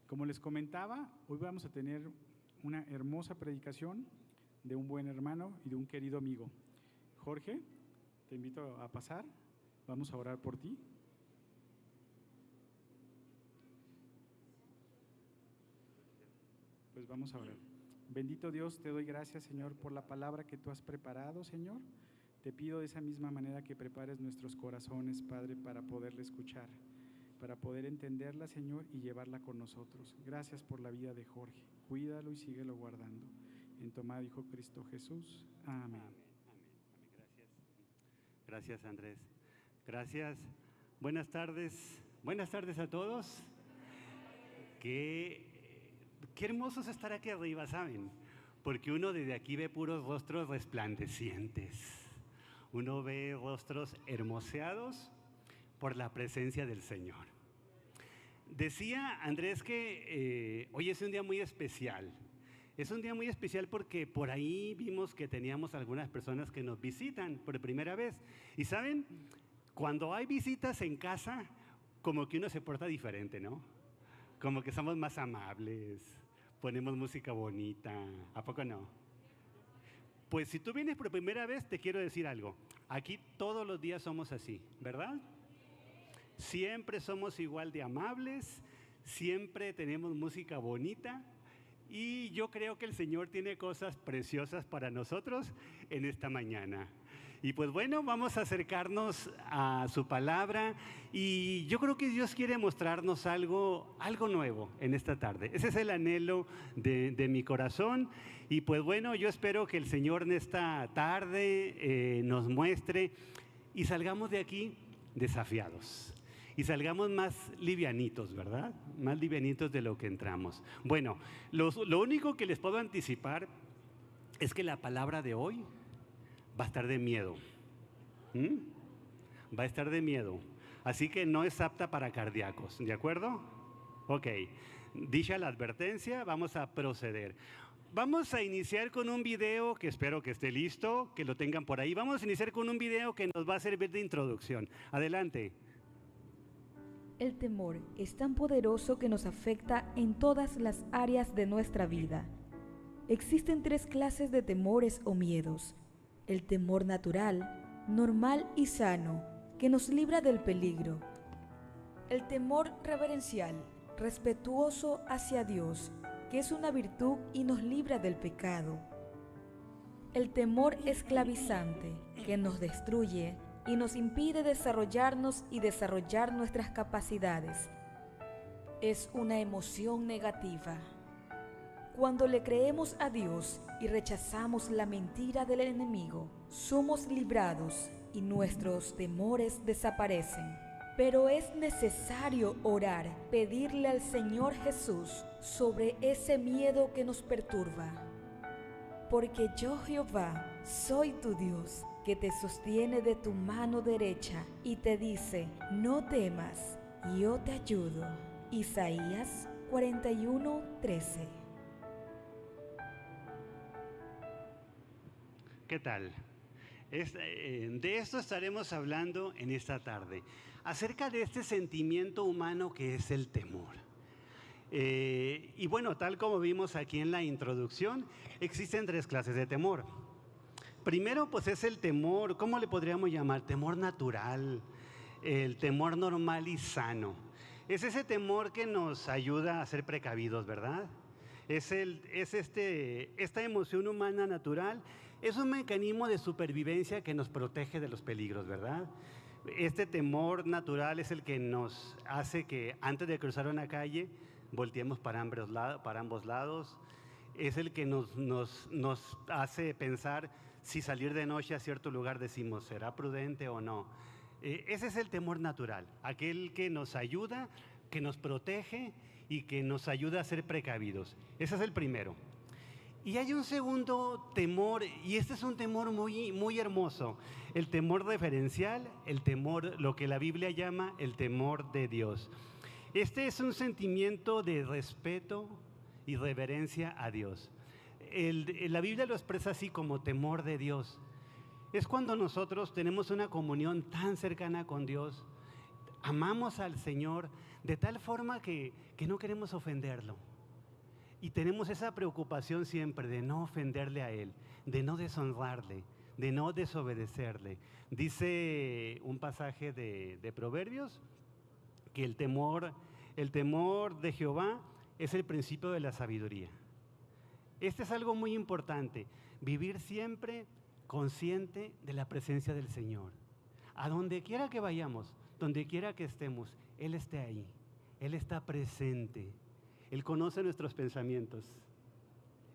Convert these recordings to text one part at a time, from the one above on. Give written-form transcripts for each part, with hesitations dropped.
Como les comentaba, hoy vamos a tener una hermosa predicación de un buen hermano y de un querido amigo. Jorge, te invito a pasar, vamos a orar por ti. Pues vamos a orar. Bendito Dios, te doy gracias, Señor, por la palabra que tú has preparado, Señor. Te pido de esa misma manera que prepares nuestros corazones, Padre, para poderla escuchar, para poder entenderla, Señor, y llevarla con nosotros. Gracias por la vida de Jorge. Cuídalo y síguelo guardando. En tu amado Hijo Cristo Jesús. Amén. Amén. Gracias. Gracias, Andrés. Gracias. Buenas tardes. Buenas tardes a todos. Qué hermoso es estar aquí arriba, ¿saben? Porque uno desde aquí ve puros rostros resplandecientes. Uno ve rostros hermoseados por la presencia del Señor. Decía Andrés que hoy es un día muy especial. Es un día muy especial porque por ahí vimos que teníamos algunas personas que nos visitan por primera vez. Y ¿saben? Cuando hay visitas en casa, como que uno se porta diferente, ¿no? Como que somos más amables, ponemos música bonita. ¿A poco no? Pues si tú vienes por primera vez, te quiero decir algo. Aquí todos los días somos así, ¿verdad? Siempre somos igual de amables, siempre tenemos música bonita y yo creo que el Señor tiene cosas preciosas para nosotros en esta mañana. Y pues bueno, vamos a acercarnos a su palabra y yo creo que Dios quiere mostrarnos algo nuevo en esta tarde. Ese es el anhelo de mi corazón y pues bueno, yo espero que el Señor en esta tarde nos muestre y salgamos de aquí desafiados. Y salgamos más livianitos, ¿verdad? Más livianitos de lo que entramos. Bueno, lo único que les puedo anticipar es que la palabra de hoy va a estar de miedo. Va a estar de miedo. Así que no es apta para cardíacos, ¿de acuerdo? Ok, dicha la advertencia, vamos a proceder. Vamos a iniciar con un video que espero que esté listo, que lo tengan por ahí. Vamos a iniciar con un video que nos va a servir de introducción. Adelante. El temor es tan poderoso que nos afecta en todas las áreas de nuestra vida. Existen 3 clases de temores o miedos. El temor natural, normal y sano, que nos libra del peligro. El temor reverencial, respetuoso hacia Dios, que es una virtud y nos libra del pecado. El temor esclavizante, que nos destruye y nos impide desarrollarnos y desarrollar nuestras capacidades. Es una emoción negativa. Cuando le creemos a Dios y rechazamos la mentira del enemigo, somos librados y nuestros temores desaparecen. Pero es necesario orar, pedirle al Señor Jesús sobre ese miedo que nos perturba. Porque yo, Jehová, soy tu Dios, que te sostiene de tu mano derecha y te dice, no temas, yo te ayudo. Isaías 41:13. ¿Qué tal? De esto estaremos hablando en esta tarde, acerca de este sentimiento humano que es el temor. Y bueno, tal como vimos aquí en la introducción, existen 3 clases de temor. Primero, pues es el temor, ¿cómo le podríamos llamar? Temor natural, el temor normal y sano. Es ese temor que nos ayuda a ser precavidos, ¿verdad? Esta emoción humana natural es un mecanismo de supervivencia que nos protege de los peligros, ¿verdad? Este temor natural es el que nos hace que antes de cruzar una calle volteemos para ambos lados. Es el que nos hace pensar si salir de noche a cierto lugar decimos, ¿será prudente o no? Ese es el temor natural, aquel que nos ayuda, que nos protege y que nos ayuda a ser precavidos. Ese es el primero. Y hay un segundo temor, y este es un temor muy, muy hermoso, el temor reverencial, el temor, lo que la Biblia llama el temor de Dios. Este es un sentimiento de respeto y reverencia a Dios. La Biblia lo expresa así como temor de Dios. Es cuando nosotros tenemos una comunión tan cercana con Dios, amamos al Señor, de tal forma que no queremos ofenderlo. Y tenemos esa preocupación siempre de no ofenderle a Él, de no deshonrarle, de no desobedecerle. Dice un pasaje de Proverbios que el temor de Jehová es el principio de la sabiduría. Este es algo muy importante, vivir siempre consciente de la presencia del Señor. A donde quiera que vayamos, donde quiera que estemos, Él está ahí, Él está presente. Él conoce nuestros pensamientos.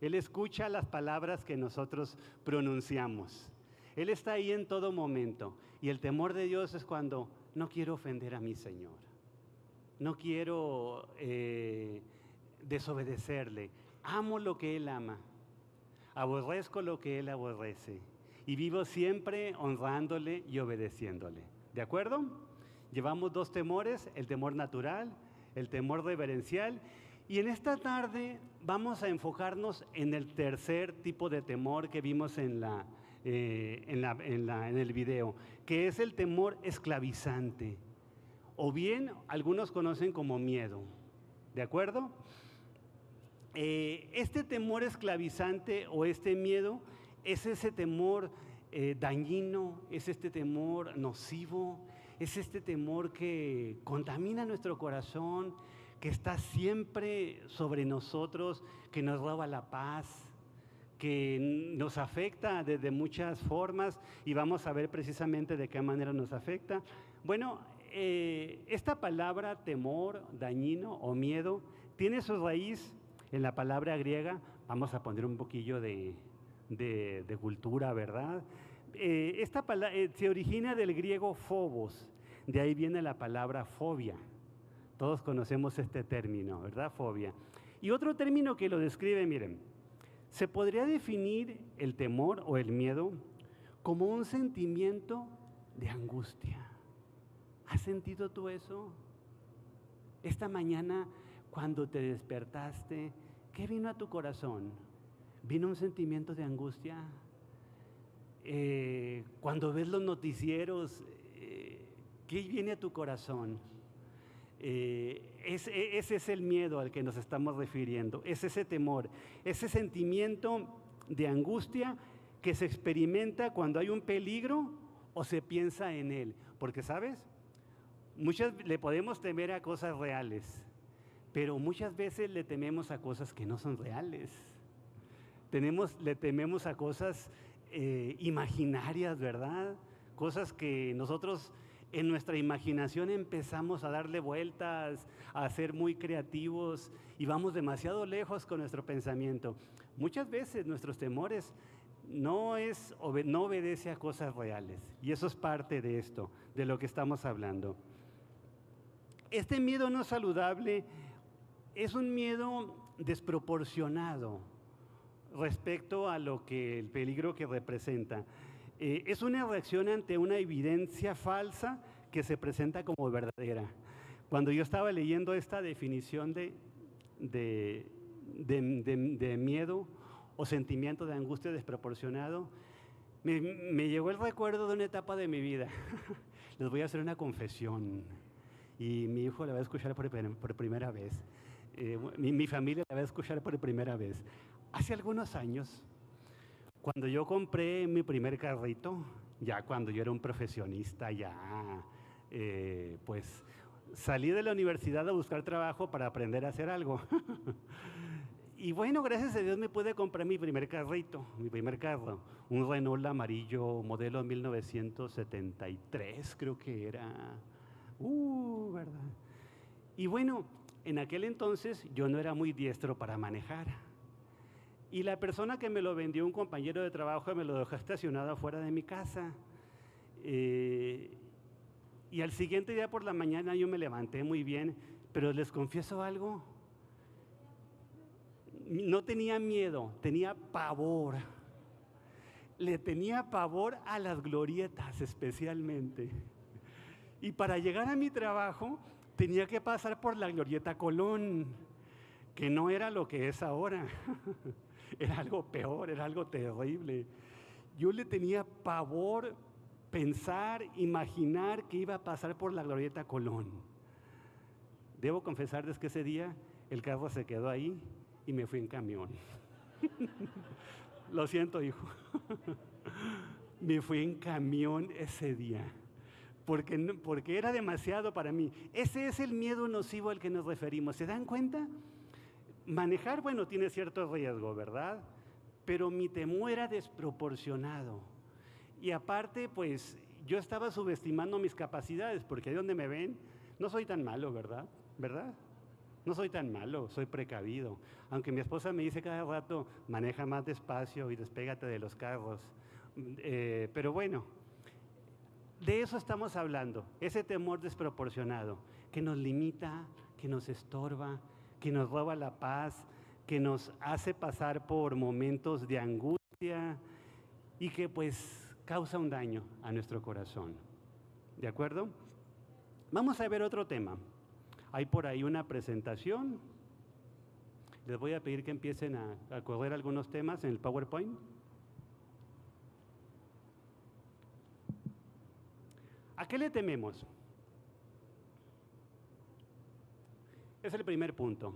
Él escucha las palabras que nosotros pronunciamos. Él está ahí en todo momento. Y el temor de Dios es cuando no quiero ofender a mi Señor. No quiero desobedecerle. Amo lo que Él ama. Aborrezco lo que Él aborrece. Y vivo siempre honrándole y obedeciéndole. ¿De acuerdo? Llevamos dos temores, el temor natural, el temor reverencial. Y en esta tarde vamos a enfocarnos en el tercer tipo de temor que vimos en el video, que es el temor esclavizante, o bien algunos conocen como miedo. ¿De acuerdo? Este temor esclavizante o este miedo es ese temor dañino, es este temor nocivo, es este temor que contamina nuestro corazón, que está siempre sobre nosotros, que nos roba la paz, que nos afecta desde muchas formas y vamos a ver precisamente de qué manera nos afecta. Bueno, esta palabra temor, dañino o miedo tiene su raíz en la palabra griega. Vamos a poner un poquillo de cultura, ¿verdad? Esta palabra se origina del griego phobos, de ahí viene la palabra fobia. Todos conocemos este término, ¿verdad? Fobia. Y otro término que lo describe, miren, se podría definir el temor o el miedo como un sentimiento de angustia. ¿Has sentido tú eso? Esta mañana, cuando te despertaste, ¿qué vino a tu corazón? ¿Vino un sentimiento de angustia? Cuando ves los noticieros, ¿qué viene a tu corazón? Ese es el miedo al que nos estamos refiriendo, es ese temor, ese sentimiento de angustia que se experimenta cuando hay un peligro o se piensa en él. Porque, ¿sabes? Le podemos temer a cosas reales, pero muchas veces le tememos a cosas que no son reales. Le tememos a cosas imaginarias, ¿verdad? Cosas que nosotros en nuestra imaginación empezamos a darle vueltas, a ser muy creativos y vamos demasiado lejos con nuestro pensamiento. Muchas veces nuestros temores no obedece a cosas reales y eso es parte de esto, de lo que estamos hablando. Este miedo no saludable es un miedo desproporcionado respecto a el peligro que representa. Es una reacción ante una evidencia falsa que se presenta como verdadera. Cuando yo estaba leyendo esta definición de miedo o sentimiento de angustia desproporcionado, me llegó el recuerdo de una etapa de mi vida. Les voy a hacer una confesión y mi hijo la va a escuchar por primera vez. Mi familia la va a escuchar por primera vez. Hace algunos años, cuando yo compré mi primer carrito, ya cuando yo era un profesionista, pues salí de la universidad a buscar trabajo para aprender a hacer algo. Y bueno, gracias a Dios me pude comprar mi primer carrito, mi primer carro, un Renault amarillo modelo 1973, creo que era. ¿Verdad? Y bueno, en aquel entonces yo no era muy diestro para manejar. Y la persona que me lo vendió, un compañero de trabajo, me lo dejó estacionado afuera de mi casa. Y al siguiente día por la mañana yo me levanté muy bien, pero les confieso algo. No tenía miedo, tenía pavor. Le tenía pavor a las glorietas especialmente. Y para llegar a mi trabajo tenía que pasar por la glorieta Colón, que no era lo que es ahora. Era algo peor, era algo terrible. Yo le tenía pavor pensar, imaginar que iba a pasar por la glorieta Colón. Debo confesarles que ese día el carro se quedó ahí y me fui en camión. Lo siento, hijo. Me fui en camión ese día, porque era demasiado para mí. Ese es el miedo nocivo al que nos referimos. ¿Se dan cuenta? Manejar, bueno, tiene cierto riesgo, ¿verdad? Pero mi temor era desproporcionado. Y aparte, pues, yo estaba subestimando mis capacidades, porque ahí donde me ven, no soy tan malo, ¿verdad? ¿Verdad? No soy tan malo, soy precavido. Aunque mi esposa me dice cada rato, maneja más despacio y despégate de los carros. Pero bueno, de eso estamos hablando, ese temor desproporcionado, que nos limita, que nos estorba, que nos roba la paz, que nos hace pasar por momentos de angustia y que pues causa un daño a nuestro corazón. ¿De acuerdo? Vamos a ver otro tema. Hay por ahí una presentación. Les voy a pedir que empiecen a correr algunos temas en el PowerPoint. ¿A qué le tememos? Es el primer punto.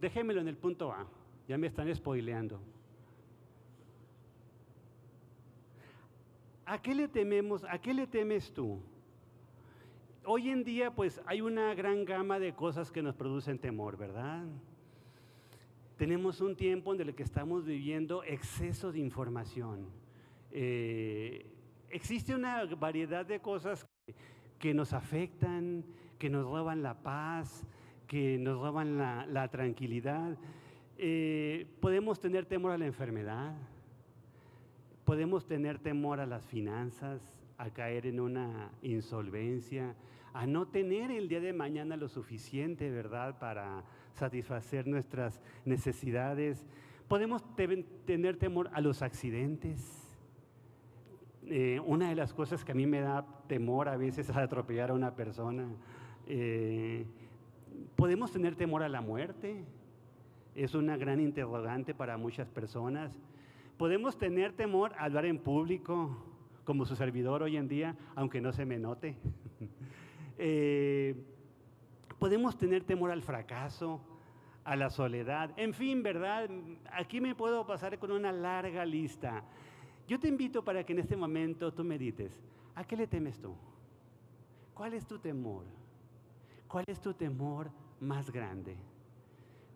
Déjenmelo en el punto A. Ya me están spoileando. ¿A qué le tememos? ¿A qué le temes tú? Hoy en día, pues, hay una gran gama de cosas que nos producen temor, ¿verdad? Tenemos un tiempo en el que estamos viviendo exceso de información. Existe una variedad de cosas que nos afectan, que nos roban la paz, que nos roban la tranquilidad. Podemos tener temor a la enfermedad, podemos tener temor a las finanzas, a caer en una insolvencia, a no tener el día de mañana lo suficiente, ¿verdad?, para satisfacer nuestras necesidades. Podemos tener temor a los accidentes. Una de las cosas que a mí me da temor a veces es atropellar a una persona. Podemos tener temor a la muerte. Es una gran interrogante para muchas personas. Podemos tener temor a hablar en público, como su servidor hoy en día, aunque no se me note. Podemos tener temor al fracaso, a la soledad, en fin, ¿verdad? Aquí me puedo pasar con una larga lista. Yo te invito para que en este momento tú medites. ¿A qué le temes tú? ¿Cuál es tu temor? ¿Cuál es tu temor más grande?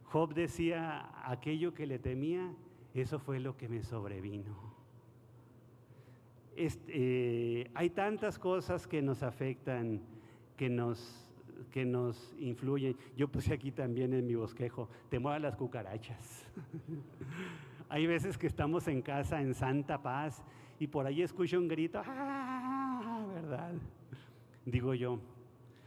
Job decía, aquello que le temía, eso fue lo que me sobrevino. Hay tantas cosas que nos afectan, que nos influyen. Yo puse aquí también en mi bosquejo, temor a las cucarachas. Hay veces que estamos en casa en santa paz y por ahí escucho un grito, ¡ah!, ¿verdad? Digo yo,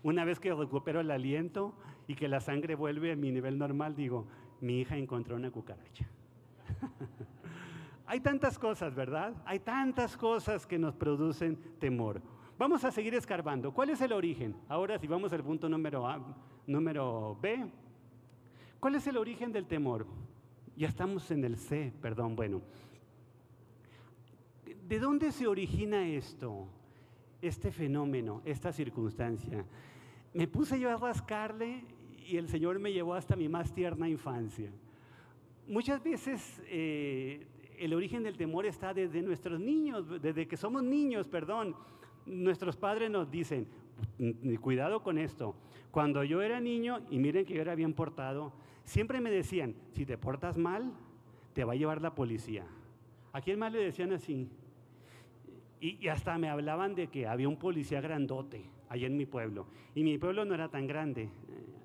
una vez que recupero el aliento y que la sangre vuelve a mi nivel normal, digo, mi hija encontró una cucaracha. Hay tantas cosas, ¿verdad? Hay tantas cosas que nos producen temor. Vamos a seguir escarbando. ¿Cuál es el origen? Ahora, si vamos al punto número B, ¿cuál es el origen del temor? Ya estamos en el C, perdón, bueno. ¿De dónde se origina esto? Este fenómeno, esta circunstancia. Me puse yo a rascarle y el Señor me llevó hasta mi más tierna infancia. Muchas veces el origen del temor está desde nuestros niños, desde que somos niños, perdón. Nuestros padres nos dicen, cuidado con esto. Cuando yo era niño, y miren que yo era bien portado, siempre me decían, si te portas mal, te va a llevar la policía. ¿A quién más le decían así? Y hasta me hablaban de que había un policía grandote allá en mi pueblo. Y mi pueblo no era tan grande.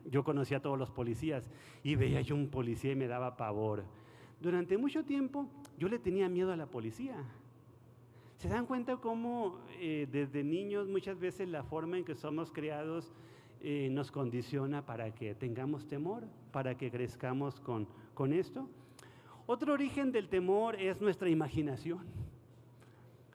Yo conocía a todos los policías y veía yo un policía y me daba pavor. Durante mucho tiempo yo le tenía miedo a la policía. ¿Se dan cuenta cómo desde niños muchas veces la forma en que somos criados nos condiciona para que tengamos temor, para que crezcamos con esto? Otro origen del temor es nuestra imaginación.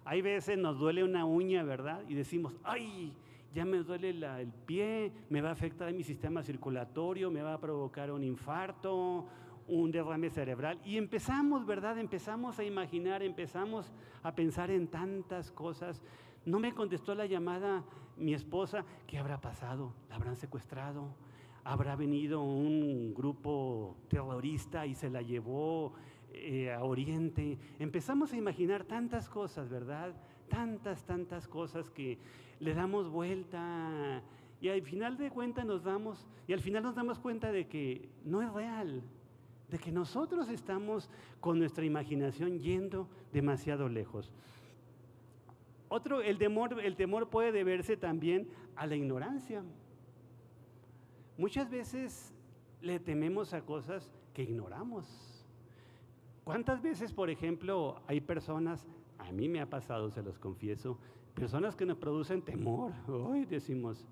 Hay veces nos duele una uña, ¿verdad? Y decimos, ¡ay! Ya me duele el pie, me va a afectar mi sistema circulatorio, me va a provocar un infarto, un derrame cerebral. Y empezamos, ¿verdad? Empezamos a imaginar, empezamos a pensar en tantas cosas. No me contestó la llamada mi esposa, ¿qué habrá pasado? ¿La habrán secuestrado? ¿Habrá venido un grupo terrorista y se la llevó a Oriente? Empezamos a imaginar tantas cosas, ¿verdad? Tantas cosas que le damos vuelta y al final nos damos cuenta de que no es real, de que nosotros estamos con nuestra imaginación yendo demasiado lejos. El temor puede deberse también a la ignorancia. Muchas veces le tememos a cosas que ignoramos. ¿Cuántas veces, por ejemplo, hay personas, a mí me ha pasado, se los confieso, personas que nos producen temor? Hoy decimos,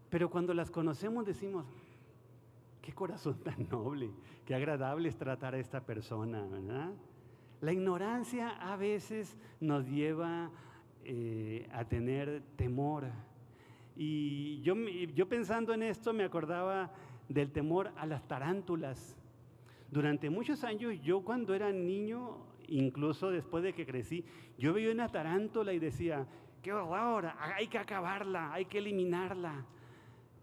pero cuando las conocemos decimos, qué corazón tan noble, qué agradable es tratar a esta persona, ¿verdad? La ignorancia a veces nos lleva a tener temor. Y yo pensando en esto me acordaba del temor a las tarántulas. Durante muchos años, yo cuando era niño, incluso después de que crecí, yo veía una tarántula y decía, qué horror, hay que acabarla, hay que eliminarla.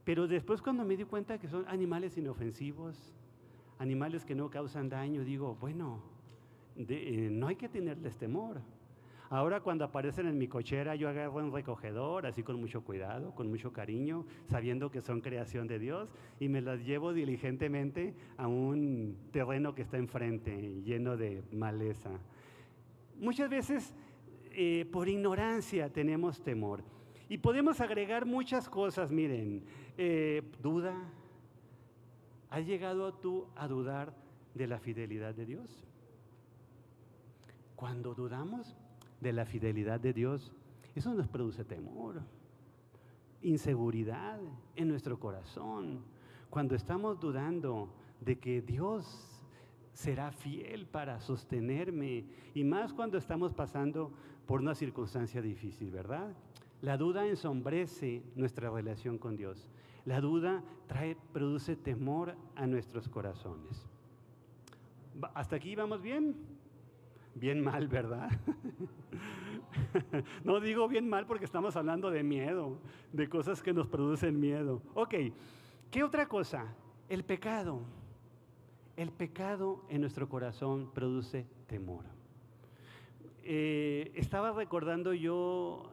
Pero después cuando me di cuenta que son animales inofensivos, animales que no causan daño, digo, bueno, no hay que tenerles temor. Ahora cuando aparecen en mi cochera yo agarro un recogedor, así con mucho cuidado, con mucho cariño, sabiendo que son creación de Dios, y me las llevo diligentemente a un terreno que está enfrente, lleno de maleza. Muchas veces por ignorancia tenemos temor. Y podemos agregar muchas cosas, miren, duda. ¿Has llegado tú a dudar de la fidelidad de Dios? Cuando dudamos de la fidelidad de Dios, eso nos produce temor, inseguridad en nuestro corazón. Cuando estamos dudando de que Dios será fiel para sostenerme, y más cuando estamos pasando por una circunstancia difícil, ¿verdad? La duda ensombrece nuestra relación con Dios. La duda produce temor a nuestros corazones. ¿Hasta aquí vamos bien? Bien mal, ¿verdad? No digo bien mal porque estamos hablando de miedo, de cosas que nos producen miedo. Ok, ¿qué otra cosa? El pecado. El pecado en nuestro corazón produce temor. Estaba recordando yo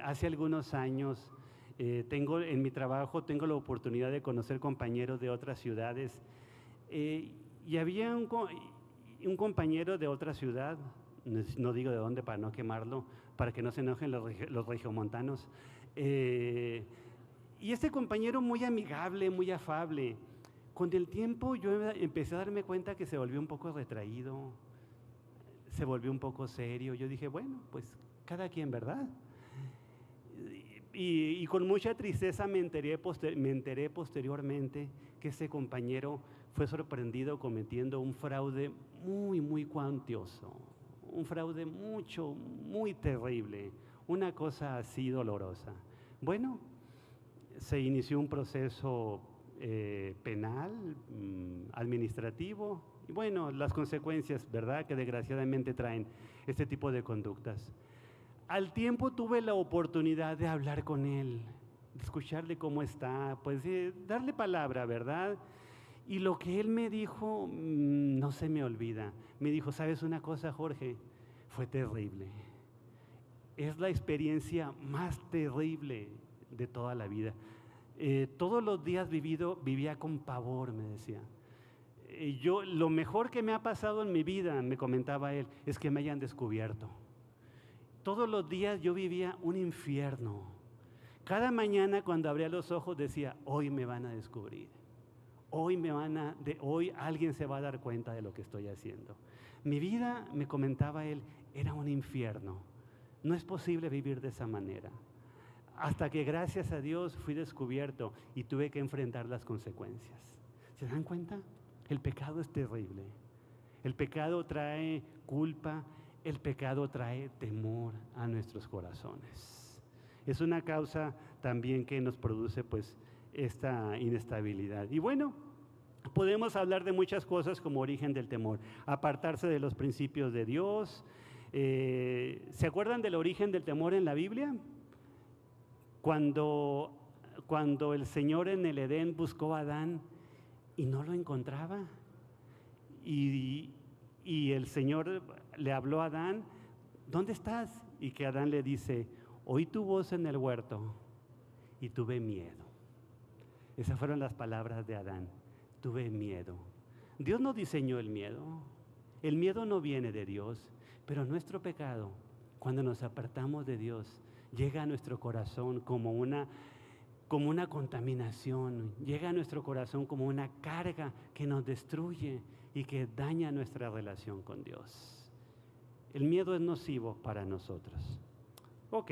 hace algunos años, en mi trabajo tengo la oportunidad de conocer compañeros de otras ciudades y había un compañero de otra ciudad, no digo de dónde para no quemarlo, para que no se enojen los regiomontanos, y este compañero muy amigable, muy afable. Con el tiempo yo empecé a darme cuenta que se volvió un poco retraído, se volvió un poco serio. Yo dije, bueno, pues cada quien, ¿verdad? Y con mucha tristeza me enteré posteriormente que ese compañero fue sorprendido cometiendo un fraude muy cuantioso, un fraude muy terrible, una cosa así dolorosa. Bueno, se inició un proceso penal, administrativo, y bueno, las consecuencias, ¿verdad?, que desgraciadamente traen este tipo de conductas. Al tiempo tuve la oportunidad de hablar con él, de escucharle cómo está, pues darle palabra, ¿verdad? Y lo que él me dijo no se me olvida. Me dijo, ¿sabes una cosa, Jorge? Fue terrible. Es la experiencia más terrible de toda la vida. Todos los días vivía con pavor, me decía. Lo mejor que me ha pasado en mi vida, me comentaba él, es que me hayan descubierto. Todos los días yo vivía un infierno. Cada mañana cuando abría los ojos decía, hoy me van a descubrir. Hoy alguien se va a dar cuenta de lo que estoy haciendo. Mi vida, me comentaba él, era un infierno. No es posible vivir de esa manera. Hasta que gracias a Dios fui descubierto y tuve que enfrentar las consecuencias. ¿Se dan cuenta? El pecado es terrible. El pecado trae culpa, el pecado trae temor a nuestros corazones. Es una causa también que nos produce pues esta inestabilidad. Y bueno, podemos hablar de muchas cosas como origen del temor. Apartarse de los principios de Dios. ¿Se acuerdan del origen del temor en la Biblia? Cuando el Señor en el Edén buscó a Adán y no lo encontraba, y el Señor le habló a Adán, ¿dónde estás? Y que Adán le dice, oí tu voz en el huerto y tuve miedo. Esas fueron las palabras de Adán, tuve miedo. Dios no diseñó el miedo no viene de Dios, pero nuestro pecado, cuando nos apartamos de Dios, llega a nuestro corazón como una contaminación, llega a nuestro corazón como una carga que nos destruye y que daña nuestra relación con Dios. El miedo es nocivo para nosotros. Ok,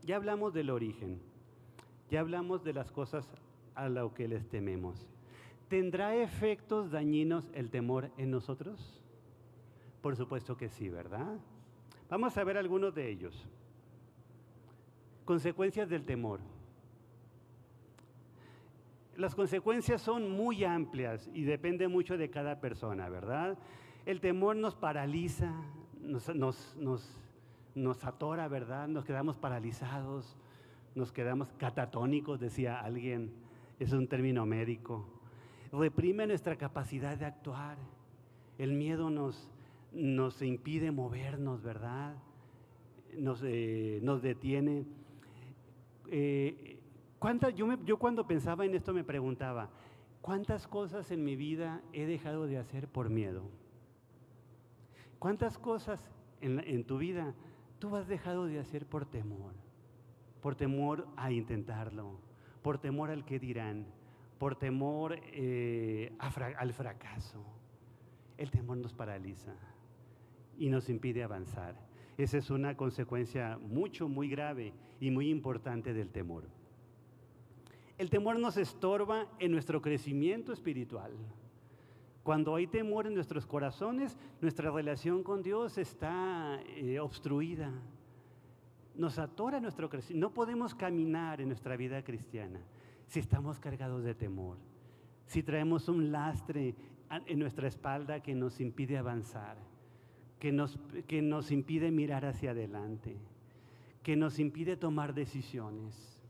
ya hablamos del origen, ya hablamos de las cosas a lo que les tememos. ¿Tendrá efectos dañinos el temor en nosotros? Por supuesto que sí, ¿verdad? Vamos a ver algunos de ellos. Consecuencias del temor. Las consecuencias son muy amplias y depende mucho de cada persona, ¿verdad? El temor nos paraliza, nos atora, ¿verdad? Nos quedamos paralizados, nos quedamos catatónicos, decía alguien, es un término médico. Reprime nuestra capacidad de actuar. El miedo nos impide movernos, ¿verdad? Nos detiene. Yo cuando pensaba en esto me preguntaba, ¿cuántas cosas en mi vida he dejado de hacer por miedo? ¿Cuántas cosas en tu vida tú has dejado de hacer por temor? Por temor a intentarlo, por temor al qué dirán, por temor al fracaso. El temor nos paraliza y nos impide avanzar. Esa es una consecuencia muy grave y muy importante del temor. El temor nos estorba en nuestro crecimiento espiritual. Cuando hay temor en nuestros corazones, nuestra relación con Dios está obstruida. Nos atora nuestro crecimiento. No podemos caminar en nuestra vida cristiana si estamos cargados de temor, si traemos un lastre en nuestra espalda que nos impide avanzar, que nos impide mirar hacia adelante, que nos impide tomar decisiones,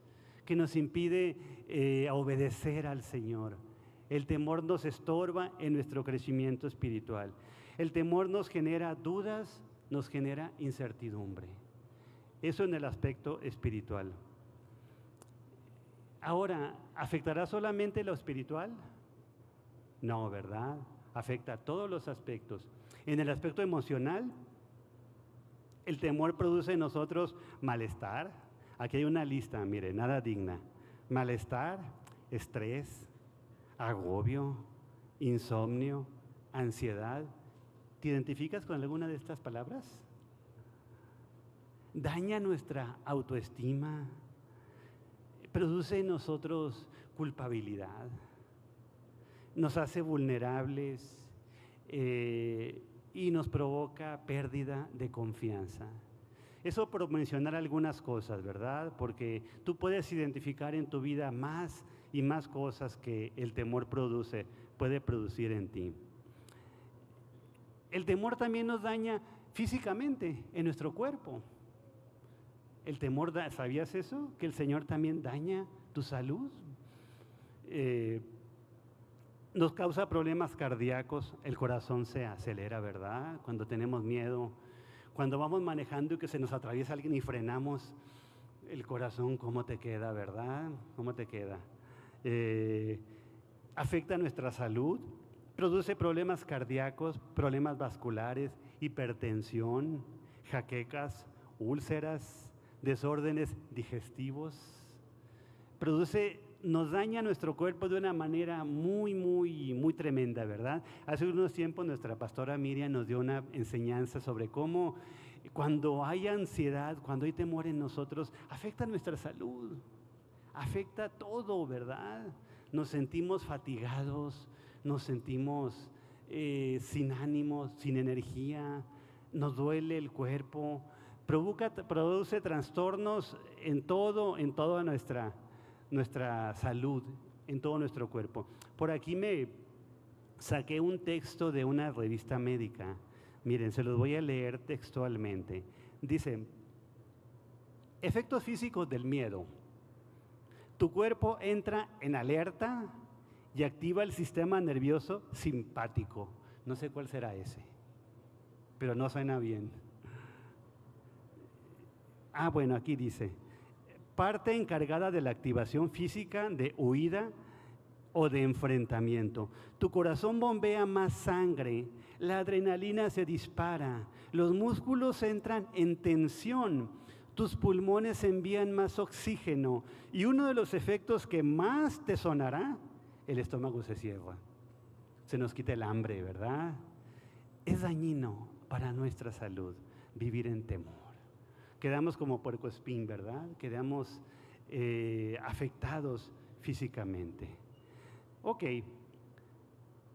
que nos impide obedecer al Señor. El temor nos estorba en nuestro crecimiento espiritual. El temor nos genera dudas, nos genera incertidumbre. Eso en el aspecto espiritual. Ahora, ¿afectará solamente lo espiritual? No, ¿verdad? Afecta a todos los aspectos. En el aspecto emocional, el temor produce en nosotros malestar. Aquí hay una lista, mire, nada digna. Malestar, estrés, agobio, insomnio, ansiedad. ¿Te identificas con alguna de estas palabras? Daña nuestra autoestima, produce en nosotros culpabilidad, nos hace vulnerables y nos provoca pérdida de confianza. Eso por mencionar algunas cosas, ¿verdad? Porque tú puedes identificar en tu vida más y más cosas que el temor puede producir en ti. El temor también nos daña físicamente en nuestro cuerpo. El temor, ¿sabías eso? Que el Señor también daña tu salud. Nos causa problemas cardíacos, el corazón se acelera, ¿verdad? Cuando tenemos miedo, cuando vamos manejando y que se nos atraviesa alguien y frenamos, el corazón, ¿cómo te queda, verdad? ¿Cómo te queda? Afecta nuestra salud, produce problemas cardíacos, problemas vasculares, hipertensión, jaquecas, úlceras, desórdenes digestivos. Nos daña nuestro cuerpo de una manera muy tremenda, ¿verdad? Hace unos tiempos nuestra pastora Miriam nos dio una enseñanza sobre cómo cuando hay ansiedad, cuando hay temor en nosotros, afecta nuestra salud, afecta todo, ¿verdad? Nos sentimos fatigados, nos sentimos sin ánimos, sin energía, nos duele el cuerpo, produce trastornos en toda nuestra salud, en todo nuestro cuerpo. Por aquí me saqué un texto de una revista médica. Miren, se los voy a leer textualmente. Dice, Efectos físicos del miedo. Tu cuerpo entra en alerta y activa el sistema nervioso simpático. No sé cuál será ese, pero no suena bien. Bueno, aquí dice, parte encargada de la activación física de huida o de enfrentamiento. Tu corazón bombea más sangre, la adrenalina se dispara, los músculos entran en tensión, tus pulmones envían más oxígeno y uno de los efectos que más te sonará, el estómago se cierra, se nos quita el hambre, ¿verdad? Es dañino para nuestra salud vivir en temor. Quedamos como puercoespín, ¿verdad? Quedamos afectados físicamente. Ok,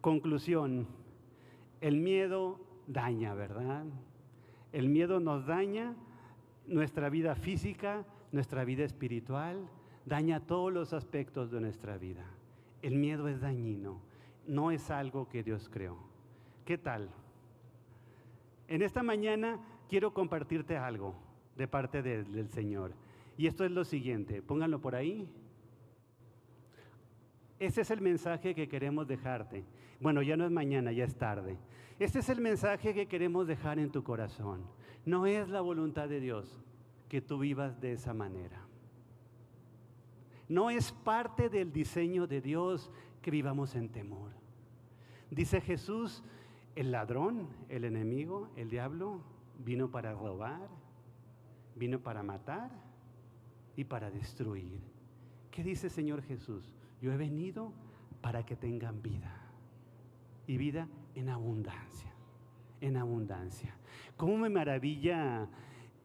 conclusión, el miedo daña, ¿verdad? El miedo nos daña nuestra vida física, nuestra vida espiritual, daña todos los aspectos de nuestra vida. El miedo es dañino, no es algo que Dios creó. ¿Qué tal? En esta mañana quiero compartirte algo de parte del Señor. Y esto es lo siguiente, pónganlo por ahí. Este es el mensaje que queremos dejarte. Bueno, ya no es mañana, ya es tarde. Este es el mensaje que queremos dejar en tu corazón. No es la voluntad de Dios que tú vivas de esa manera. No es parte del diseño de Dios que vivamos en temor. Dice Jesús, el ladrón, el enemigo, el diablo, vino para robar, vino para matar y para destruir. ¿Qué dice el Señor Jesús? Yo he venido para que tengan vida y vida en abundancia, en abundancia. ¿Cómo me maravilla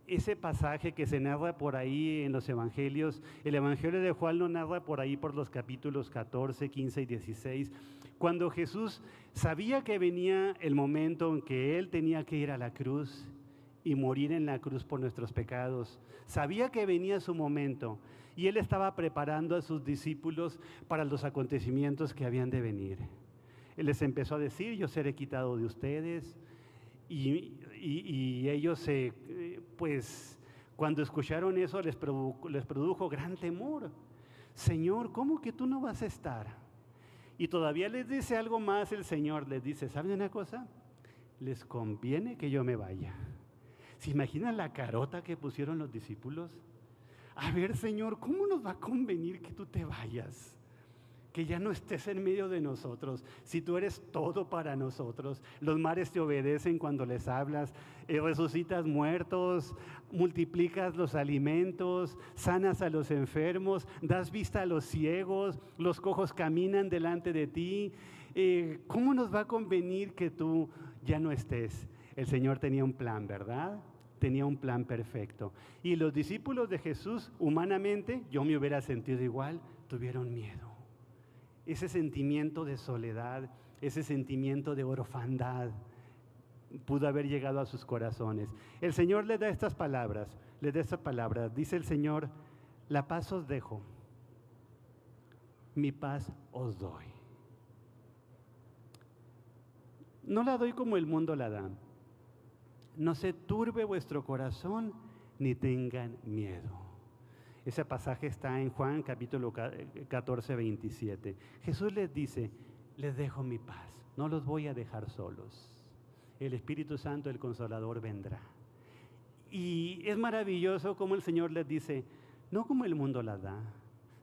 ese pasaje que se narra por ahí en los evangelios? El evangelio de Juan lo narra por ahí por los capítulos 14, 15 y 16, cuando Jesús sabía que venía el momento en que Él tenía que ir a la cruz y morir en la cruz por nuestros pecados. Sabía que venía su momento y Él estaba preparando a sus discípulos para los acontecimientos que habían de venir. Él les empezó a decir, yo seré quitado de ustedes, y ellos pues cuando escucharon eso les produjo gran temor. Señor, ¿cómo que tú no vas a estar? Y todavía les dice algo más el Señor, les dice, ¿saben una cosa? Les conviene que yo me vaya. ¿Se imaginan la carota que pusieron los discípulos? A ver, Señor, ¿cómo nos va a convenir que tú te vayas? Que ya no estés en medio de nosotros, si tú eres todo para nosotros. Los mares te obedecen cuando les hablas, resucitas muertos, multiplicas los alimentos, sanas a los enfermos, das vista a los ciegos, los cojos caminan delante de ti. ¿Cómo nos va a convenir que tú ya no estés? El Señor tenía un plan, ¿verdad? Tenía un plan perfecto. Y los discípulos de Jesús, humanamente, yo me hubiera sentido igual, tuvieron miedo. Ese sentimiento de soledad, ese sentimiento de orfandad pudo haber llegado a sus corazones. El Señor les da estas palabras, dice el Señor, la paz os dejo, mi paz os doy. No la doy como el mundo la da. No se turbe vuestro corazón ni tengan miedo. Ese pasaje está en Juan capítulo 14, 27. Jesús les dice, les dejo mi paz, no los voy a dejar solos. El Espíritu Santo, el Consolador, vendrá. Y es maravilloso como el Señor les dice, no como el mundo la da.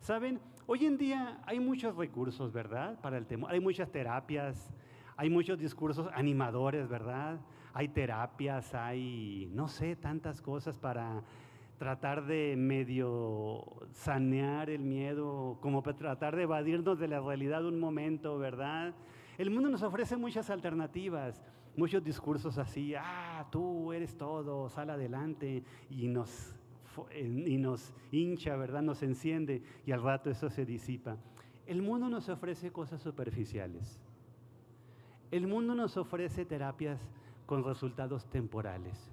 ¿Saben? Hoy en día hay muchos recursos, ¿verdad? Para el temor. Hay muchas terapias, hay muchos discursos animadores, ¿verdad? Hay terapias, hay, no sé, tantas cosas para tratar de medio sanear el miedo, como para tratar de evadirnos de la realidad un momento, ¿verdad? El mundo nos ofrece muchas alternativas, muchos discursos así, tú eres todo, sal adelante, y nos hincha, ¿verdad? Nos enciende y al rato eso se disipa. El mundo nos ofrece cosas superficiales. El mundo nos ofrece terapias con resultados temporales,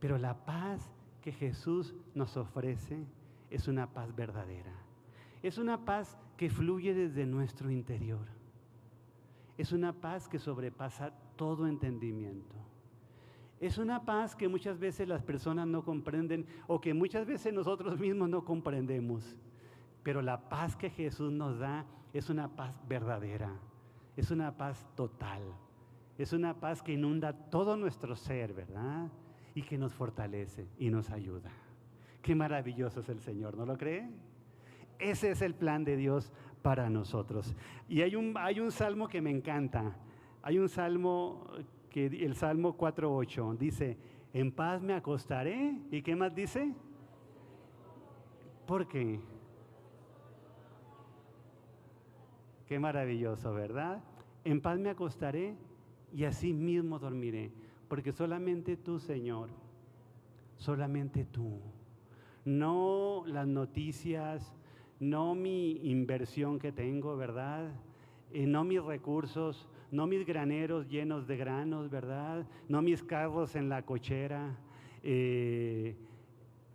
pero la paz que Jesús nos ofrece es una paz verdadera. Es una paz que fluye desde nuestro interior. Es una paz que sobrepasa todo entendimiento. Es una paz que muchas veces las personas no comprenden o que muchas veces nosotros mismos no comprendemos. Pero la paz que Jesús nos da es una paz verdadera, es una paz total, es una paz que inunda todo nuestro ser, ¿verdad? Y que nos fortalece y nos ayuda. Qué maravilloso es el Señor, ¿no lo cree? Ese es el plan de Dios para nosotros. Y hay un salmo que me encanta. Hay un salmo, el Salmo 4:8, dice, en paz me acostaré. ¿Y qué más dice? ¿Por qué? Qué maravilloso, ¿verdad? En paz me acostaré y así mismo dormiré. Porque solamente tú, Señor, solamente tú. No las noticias, no mi inversión que tengo, ¿verdad? No mis recursos, no mis graneros llenos de granos, ¿verdad? No mis carros en la cochera.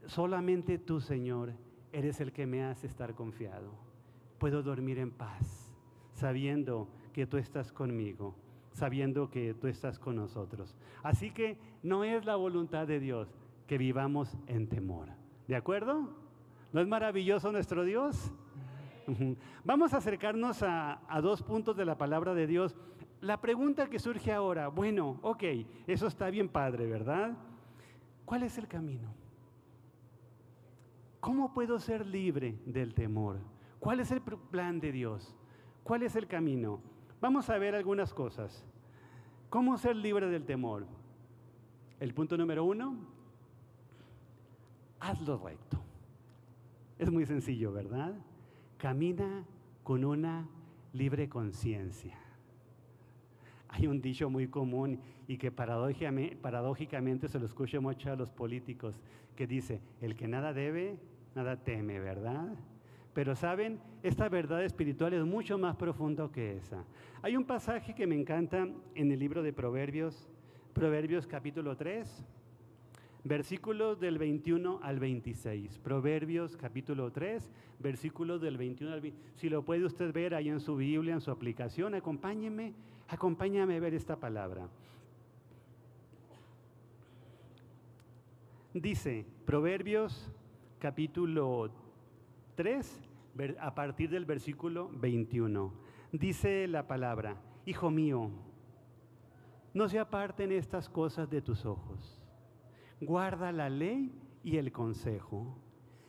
Solamente tú, Señor, eres el que me hace estar confiado. Puedo dormir en paz, sabiendo que tú estás conmigo, sabiendo que tú estás con nosotros. Así que no es la voluntad de Dios que vivamos en temor. ¿De acuerdo? ¿No es maravilloso nuestro Dios? Vamos a acercarnos a 2 puntos de la palabra de Dios. La pregunta que surge ahora, bueno, ok, eso está bien padre, ¿verdad? ¿Cuál es el camino? ¿Cómo puedo ser libre del temor? ¿Cuál es el plan de Dios? ¿Cuál es el camino? Vamos a ver algunas cosas. ¿Cómo ser libre del temor? El punto número 1, hazlo recto. Es muy sencillo, ¿verdad? Camina con una libre conciencia. Hay un dicho muy común y que paradójicamente se lo escucho mucho a los políticos, que dice, el que nada debe, nada teme, ¿verdad? Pero saben, esta verdad espiritual es mucho más profundo que esa. Hay un pasaje que me encanta en el libro de Proverbios, Proverbios capítulo 3, versículos del 21 al 26. Proverbios capítulo 3, versículos del 21 al 26. Si lo puede usted ver ahí en su Biblia, en su aplicación, acompáñame a ver esta palabra. Dice, Proverbios capítulo 3, a partir del versículo 21. Dice la palabra, hijo mío, no se aparten estas cosas de tus ojos. Guarda la ley y el consejo,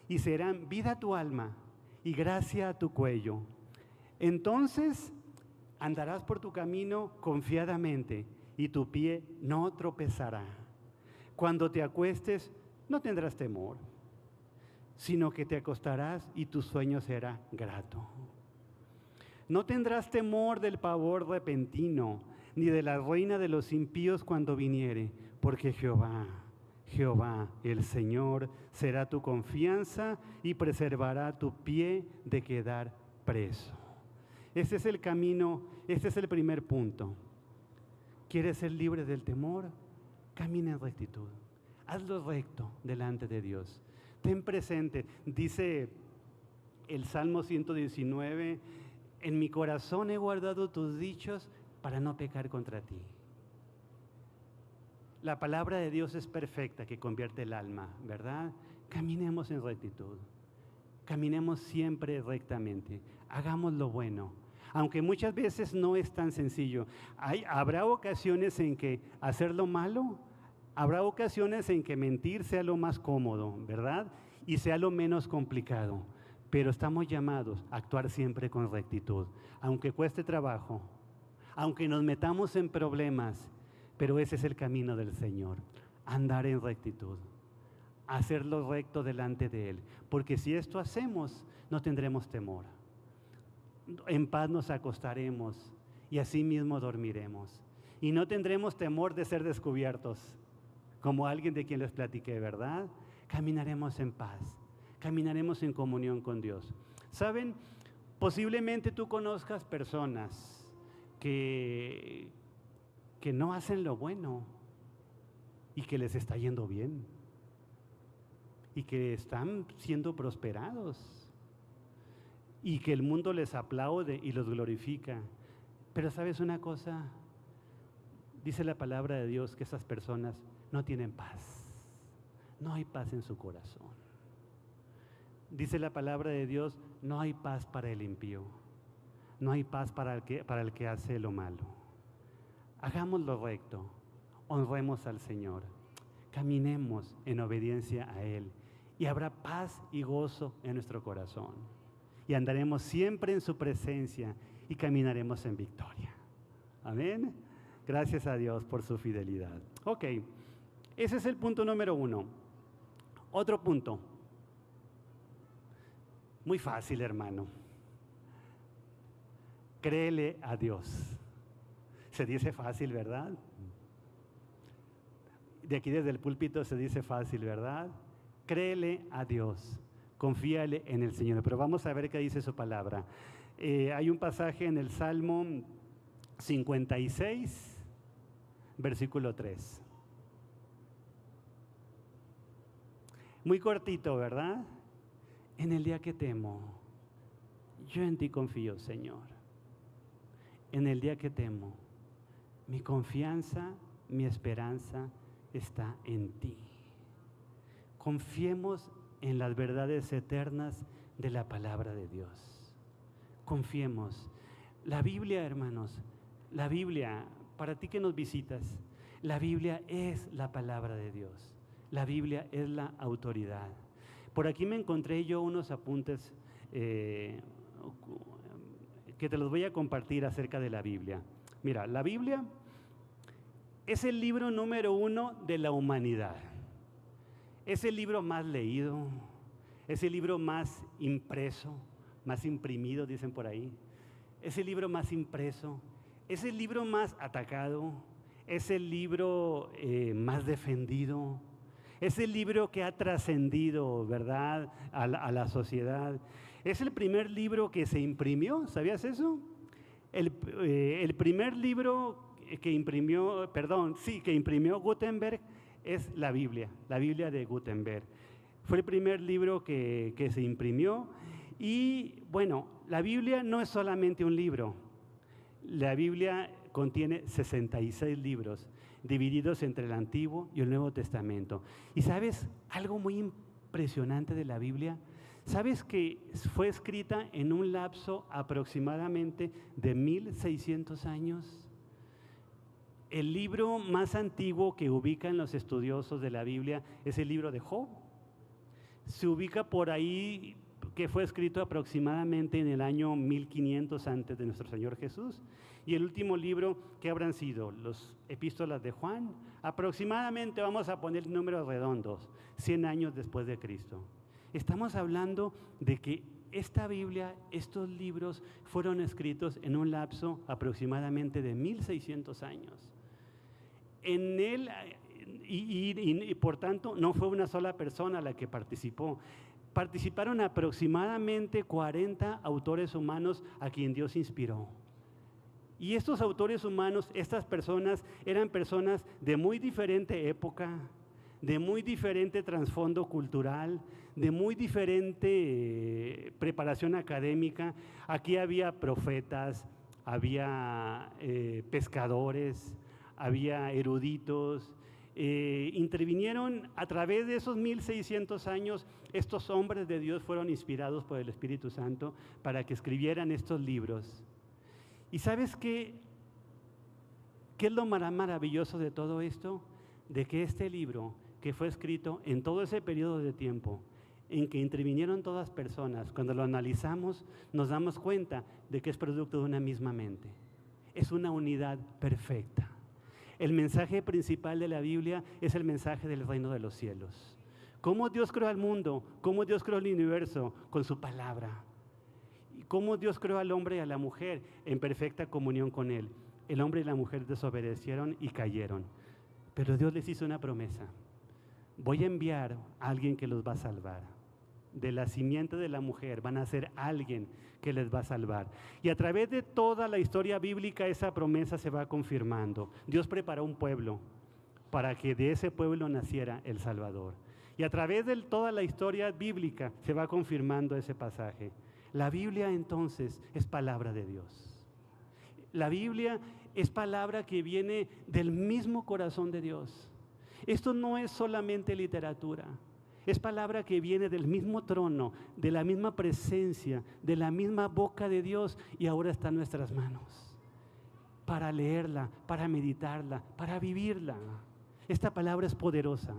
y serán vida a tu alma y gracia a tu cuello. Entonces andarás por tu camino confiadamente y tu pie no tropezará. Cuando te acuestes no tendrás temor, sino que te acostarás y tu sueño será grato. No tendrás temor del pavor repentino, ni de la ruina de los impíos cuando viniere, porque Jehová, el Señor, será tu confianza y preservará tu pie de quedar preso. Este es el camino, este es el primer punto. ¿Quieres ser libre del temor? Camina en rectitud. Hazlo recto delante de Dios. Ten presente, dice el Salmo 119, en mi corazón he guardado tus dichos para no pecar contra ti. La palabra de Dios es perfecta, que convierte el alma, ¿verdad? Caminemos en rectitud, caminemos siempre rectamente, hagamos lo bueno, aunque muchas veces no es tan sencillo. Habrá ocasiones en que hacer lo malo, habrá ocasiones en que mentir sea lo más cómodo, ¿verdad? Y sea lo menos complicado, pero estamos llamados a actuar siempre con rectitud, aunque cueste trabajo, aunque nos metamos en problemas. Pero ese es el camino del Señor, andar en rectitud, hacerlo recto delante de Él. Porque si esto hacemos, no tendremos temor. En paz nos acostaremos y así mismo dormiremos. Y no tendremos temor de ser descubiertos, como alguien de quien les platiqué, ¿verdad? Caminaremos en paz, caminaremos en comunión con Dios. ¿Saben? Posiblemente tú conozcas personas que no hacen lo bueno y que les está yendo bien y que están siendo prosperados y que el mundo les aplaude y los glorifica. Pero ¿sabes una cosa? Dice la palabra de Dios que esas personas no tienen paz. No hay paz en su corazón. Dice la palabra de Dios, no hay paz para el impío. No hay paz para el que hace lo malo. Hagamos lo recto, honremos al Señor, caminemos en obediencia a Él y habrá paz y gozo en nuestro corazón. Y andaremos siempre en su presencia y caminaremos en victoria. Amén. Gracias a Dios por su fidelidad. Ok, ese es el punto número 1. Otro punto. Muy fácil, hermano. Créele a Dios. Se dice fácil, ¿verdad? De aquí desde el púlpito se dice fácil, ¿verdad? Créele a Dios. Confíale en el Señor. Pero vamos a ver qué dice su palabra. Hay un pasaje en el Salmo 56, versículo 3. Muy cortito, ¿verdad? En el día que temo, yo en ti confío, Señor. En el día que temo, mi confianza, mi esperanza está en ti. Confiemos en las verdades eternas de la palabra de Dios. Confiemos. La Biblia, hermanos, la Biblia, para ti que nos visitas, la Biblia es la palabra de Dios. La Biblia es la autoridad. Por aquí me encontré yo unos apuntes que te los voy a compartir acerca de la Biblia. Mira, la Biblia es el libro número 1 de la humanidad. Es el libro más leído, es el libro más impreso, más imprimido, dicen por ahí. Es el libro más impreso, es el libro más atacado, es el libro más defendido. Es el libro que ha trascendido, ¿verdad?, a la sociedad. Es el primer libro que se imprimió, ¿sabías eso? El primer libro que imprimió Gutenberg es la Biblia de Gutenberg. Fue el primer libro que se imprimió. Y bueno, la Biblia no es solamente un libro. La Biblia contiene 66 libros divididos entre el Antiguo y el Nuevo Testamento. ¿Y sabes algo muy impresionante de la Biblia? ¿Sabes que fue escrita en un lapso aproximadamente de 1600 años? El libro más antiguo que ubican los estudiosos de la Biblia es el libro de Job. Se ubica por ahí que fue escrito aproximadamente en el año 1500 antes de nuestro Señor Jesús. Y el último libro, ¿qué habrán sido? Los epístolas de Juan. Aproximadamente, vamos a poner números redondos, 100 años después de Cristo. Estamos hablando de que esta Biblia, estos libros fueron escritos en un lapso aproximadamente de 1600 años. En él, y por tanto, no fue una sola persona la que participó. Participaron aproximadamente 40 autores humanos a quien Dios inspiró. Y estos autores humanos, estas personas, eran personas de muy diferente época, de muy diferente trasfondo cultural, de muy diferente preparación académica. Aquí había profetas, había pescadores, había eruditos. Intervinieron a través de esos 1600 años. Estos hombres de Dios fueron inspirados por el Espíritu Santo para que escribieran estos libros. ¿Y sabes qué es lo maravilloso de todo esto? De que este libro, que fue escrito en todo ese periodo de tiempo, en que intervinieron todas personas, cuando lo analizamos, nos damos cuenta de que es producto de una misma mente. Es una unidad perfecta. El mensaje principal de la Biblia es el mensaje del reino de los cielos. Cómo Dios creó al mundo, cómo Dios creó el universo con su palabra. Y cómo Dios creó al hombre y a la mujer en perfecta comunión con Él. El hombre y la mujer desobedecieron y cayeron. Pero Dios les hizo una promesa. Voy a enviar a alguien que los va a salvar. De la simiente de la mujer van a ser alguien que les va a salvar. Y a través de toda la historia bíblica esa promesa se va confirmando. Dios preparó un pueblo para que de ese pueblo naciera el Salvador. Y a través de toda la historia bíblica se va confirmando ese pasaje. La Biblia entonces es palabra de Dios. La Biblia es palabra que viene del mismo corazón de Dios. Esto no es solamente literatura, es palabra que viene del mismo trono, de la misma presencia, de la misma boca de Dios, y ahora está en nuestras manos para leerla, para meditarla, para vivirla. Esta palabra es poderosa.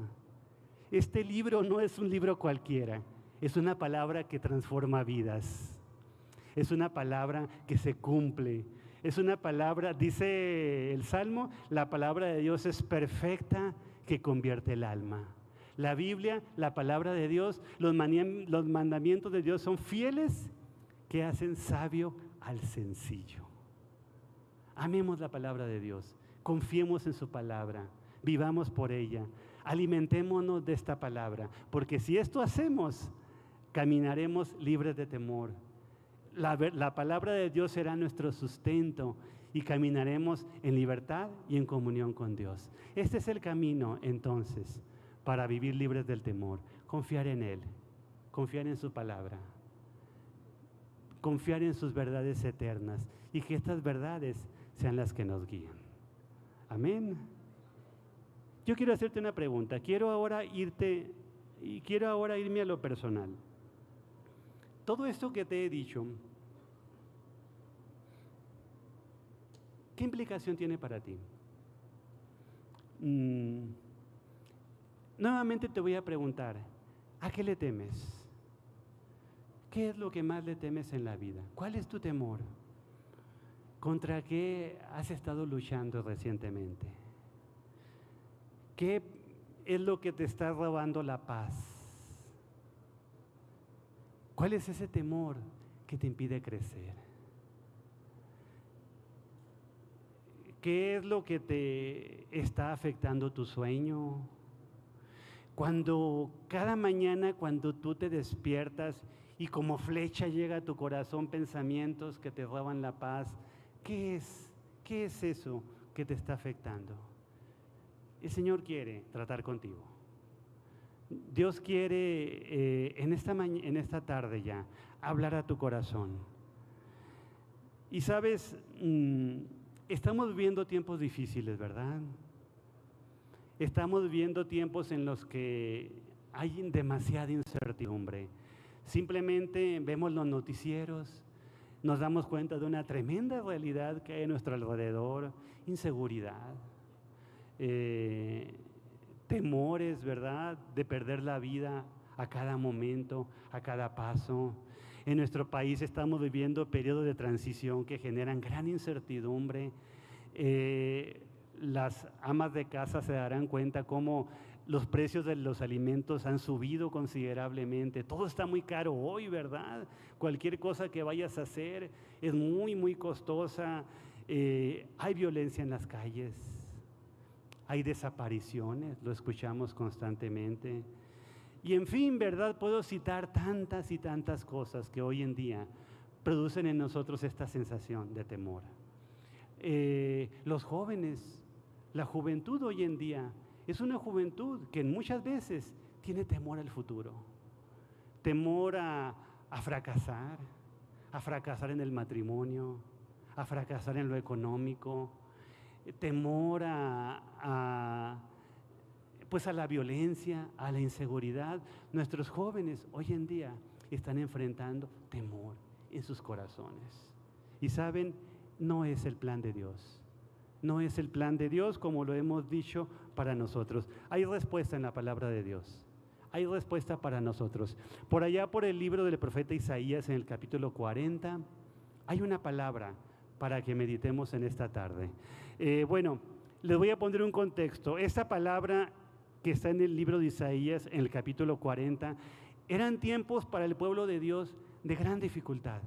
Este libro no es un libro cualquiera, es una palabra que transforma vidas. Es una palabra que se cumple. Es una palabra, dice el Salmo, la palabra de Dios es perfecta, que convierte el alma. La Biblia, la palabra de Dios, los mandamientos de Dios son fieles, que hacen sabio al sencillo. Amemos la palabra de Dios, confiemos en su palabra, vivamos por ella, alimentémonos de esta palabra, porque si esto hacemos, caminaremos libres de temor. La palabra de Dios será nuestro sustento y caminaremos en libertad y en comunión con Dios. Este es el camino, entonces, para vivir libres del temor. Confiar en Él, confiar en su palabra, confiar en sus verdades eternas y que estas verdades sean las que nos guían. Amén. Yo quiero hacerte una pregunta. Quiero ahora irme a lo personal. Todo esto que te he dicho, ¿qué implicación tiene para ti? Nuevamente te voy a preguntar, ¿a qué le temes? ¿Qué es lo que más le temes en la vida? ¿Cuál es tu temor? ¿Contra qué has estado luchando recientemente? ¿Qué es lo que te está robando la paz? ¿Cuál es ese temor que te impide crecer? ¿Qué es lo que te está afectando tu sueño? Cuando cada mañana, cuando tú te despiertas y como flecha llega a tu corazón pensamientos que te roban la paz, ¿qué es eso que te está afectando? El Señor quiere tratar contigo. Dios quiere en esta tarde ya hablar a tu corazón. Y sabes, estamos viviendo tiempos difíciles, ¿verdad? Estamos viviendo tiempos en los que hay demasiada incertidumbre. Simplemente vemos los noticieros, nos damos cuenta de una tremenda realidad que hay a nuestro alrededor, inseguridad, temores, ¿verdad?, de perder la vida a cada momento, a cada paso. En nuestro país estamos viviendo periodos de transición que generan gran incertidumbre. Las amas de casa se darán cuenta cómo los precios de los alimentos han subido considerablemente. Todo está muy caro hoy, ¿verdad? Cualquier cosa que vayas a hacer es muy, muy costosa. Hay violencia en las calles. Hay desapariciones, lo escuchamos constantemente. Y en fin, ¿verdad? Puedo citar tantas y tantas cosas que hoy en día producen en nosotros esta sensación de temor. Los jóvenes, la juventud hoy en día, es una juventud que muchas veces tiene temor al futuro. Temor a fracasar en el matrimonio, a fracasar en lo económico, temor a la violencia, a la inseguridad. Nuestros jóvenes hoy en día están enfrentando temor en sus corazones. Y saben, no es el plan de Dios. No es el plan de Dios como lo hemos dicho para nosotros. Hay respuesta en la palabra de Dios. Hay respuesta para nosotros. Por allá, por el libro del profeta Isaías, en el capítulo 40, hay una palabra para que meditemos en esta tarde. Les voy a poner un contexto. Esta palabra que está en el libro de Isaías, en el capítulo 40, eran tiempos para el pueblo de Dios de gran dificultad.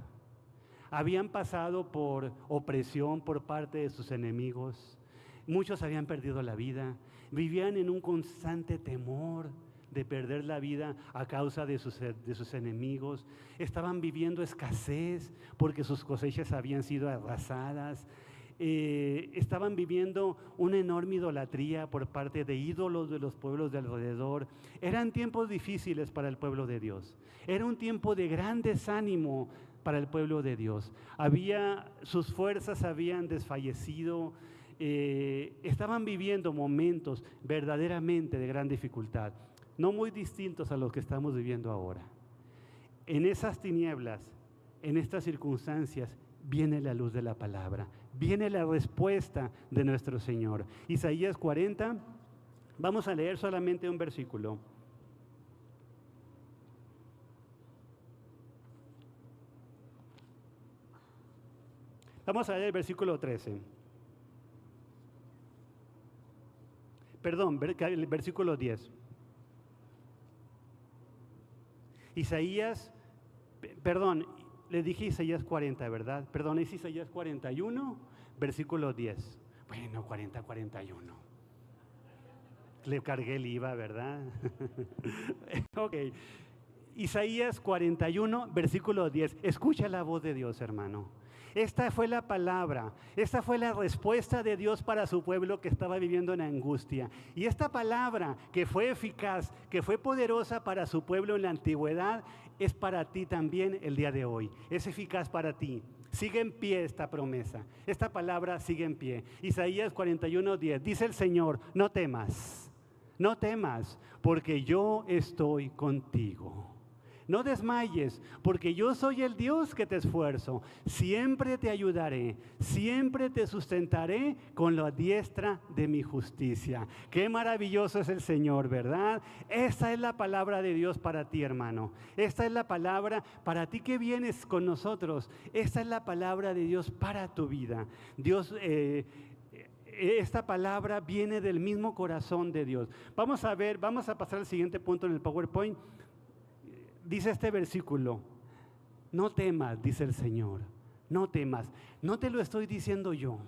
Habían pasado por opresión por parte de sus enemigos. Muchos habían perdido la vida. Vivían en un constante temor de perder la vida a causa de sus enemigos. Estaban viviendo escasez porque sus cosechas habían sido arrasadas. Estaban viviendo una enorme idolatría por parte de ídolos de los pueblos de alrededor. Eran tiempos difíciles para el pueblo de Dios. Era un tiempo de gran desánimo para el pueblo de Dios. Sus fuerzas habían desfallecido. estaban viviendo momentos verdaderamente de gran dificultad, no muy distintos a los que estamos viviendo ahora. En esas tinieblas, en estas circunstancias, viene la luz de la palabra, viene la respuesta de nuestro Señor. Isaías 40, vamos a leer solamente un versículo. Vamos a leer el versículo 13. Perdón, el versículo 10. Le dije Isaías 40, ¿verdad? Perdón, es Isaías 41, versículo 10. Bueno, 40, 41. Le cargué el IVA, ¿verdad? Ok. Isaías 41, versículo 10. Escucha la voz de Dios, hermano. Esta fue la palabra, esta fue la respuesta de Dios para su pueblo que estaba viviendo en angustia. Y esta palabra que fue eficaz, que fue poderosa para su pueblo en la antigüedad, es para ti también el día de hoy. Es eficaz para ti. Sigue en pie esta promesa. Esta palabra sigue en pie. Isaías 41:10. Dice el Señor, no temas, no temas, porque yo estoy contigo. No desmayes, porque yo soy el Dios que te esfuerzo. Siempre te ayudaré, siempre te sustentaré con la diestra de mi justicia. Qué maravilloso es el Señor, ¿verdad? Esta es la palabra de Dios para ti, hermano. Esta es la palabra para ti que vienes con nosotros. Esta es la palabra de Dios para tu vida. Dios, esta palabra viene del mismo corazón de Dios. Vamos a pasar al siguiente punto en el PowerPoint. Dice este versículo, no temas, dice el Señor, no temas. No te lo estoy diciendo yo,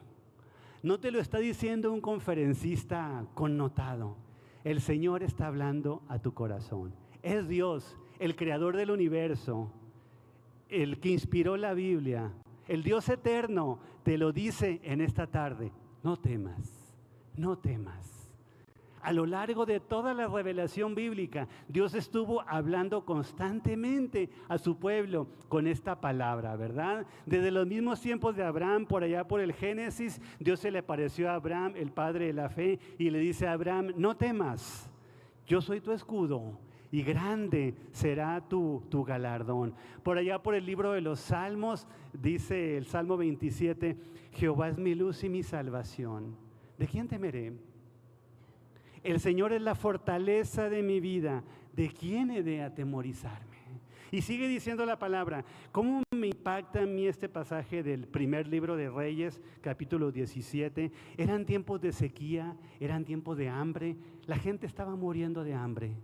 no te lo está diciendo un conferencista connotado. El Señor está hablando a tu corazón. Es Dios, el creador del universo, el que inspiró la Biblia, el Dios eterno, te lo dice en esta tarde. No temas, no temas. A lo largo de toda la revelación bíblica, Dios estuvo hablando constantemente a su pueblo con esta palabra, ¿verdad? Desde los mismos tiempos de Abraham, por allá por el Génesis, Dios se le apareció a Abraham, el padre de la fe, y le dice a Abraham, no temas, yo soy tu escudo y grande será tu galardón. Por allá por el libro de los Salmos, dice el Salmo 27, Jehová es mi luz y mi salvación. ¿De quién temeré? El Señor es la fortaleza de mi vida. ¿De quién he de atemorizarme? Y sigue diciendo la palabra. ¿Cómo me impacta a mí este pasaje del primer libro de Reyes, capítulo 17? Eran tiempos de sequía, eran tiempos de hambre. La gente estaba muriendo de hambre.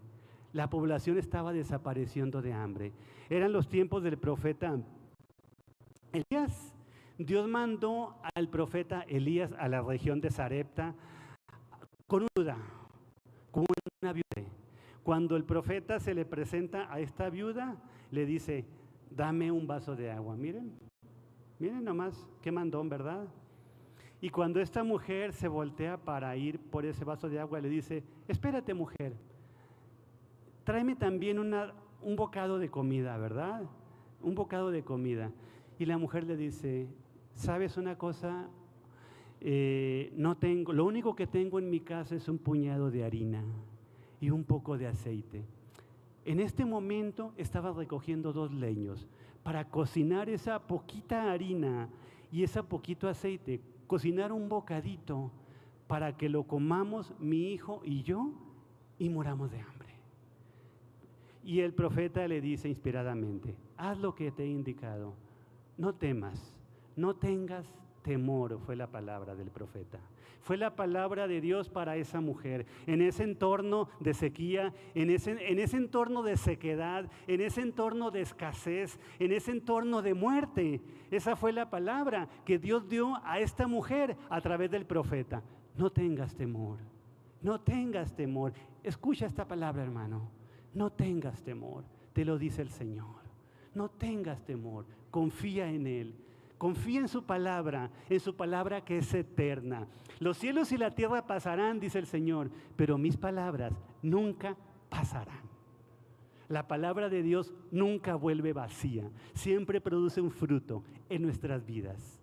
La población estaba desapareciendo de hambre. Eran los tiempos del profeta Elías. Dios mandó al profeta Elías a la región de Sarepta con una viuda. Cuando el profeta se le presenta a esta viuda, le dice, dame un vaso de agua. Miren nomás, qué mandón, ¿verdad? Y cuando esta mujer se voltea para ir por ese vaso de agua, le dice, espérate, mujer, tráeme también un bocado de comida, ¿verdad? Un bocado de comida. Y la mujer le dice, ¿sabes una cosa? No tengo, lo único que tengo en mi casa es un puñado de harina y un poco de aceite. En este momento estaba recogiendo 2 leños para cocinar esa poquita harina y ese poquito aceite, cocinar un bocadito para que lo comamos mi hijo y yo y moramos de hambre. Y el profeta le dice inspiradamente, haz lo que te he indicado, no temas, no tengas temor, fue la palabra del profeta. Fue la palabra de Dios para esa mujer. En ese entorno de sequía, en ese entorno de sequedad, en ese entorno de escasez, en ese entorno de muerte. Esa fue la palabra que Dios dio a esta mujer a través del profeta. No tengas temor, no tengas temor. Escucha esta palabra, hermano. No tengas temor, te lo dice el Señor. No tengas temor, confía en Él. Confía en su palabra que es eterna. Los cielos y la tierra pasarán, dice el Señor, pero mis palabras nunca pasarán. La palabra de Dios nunca vuelve vacía, siempre produce un fruto en nuestras vidas.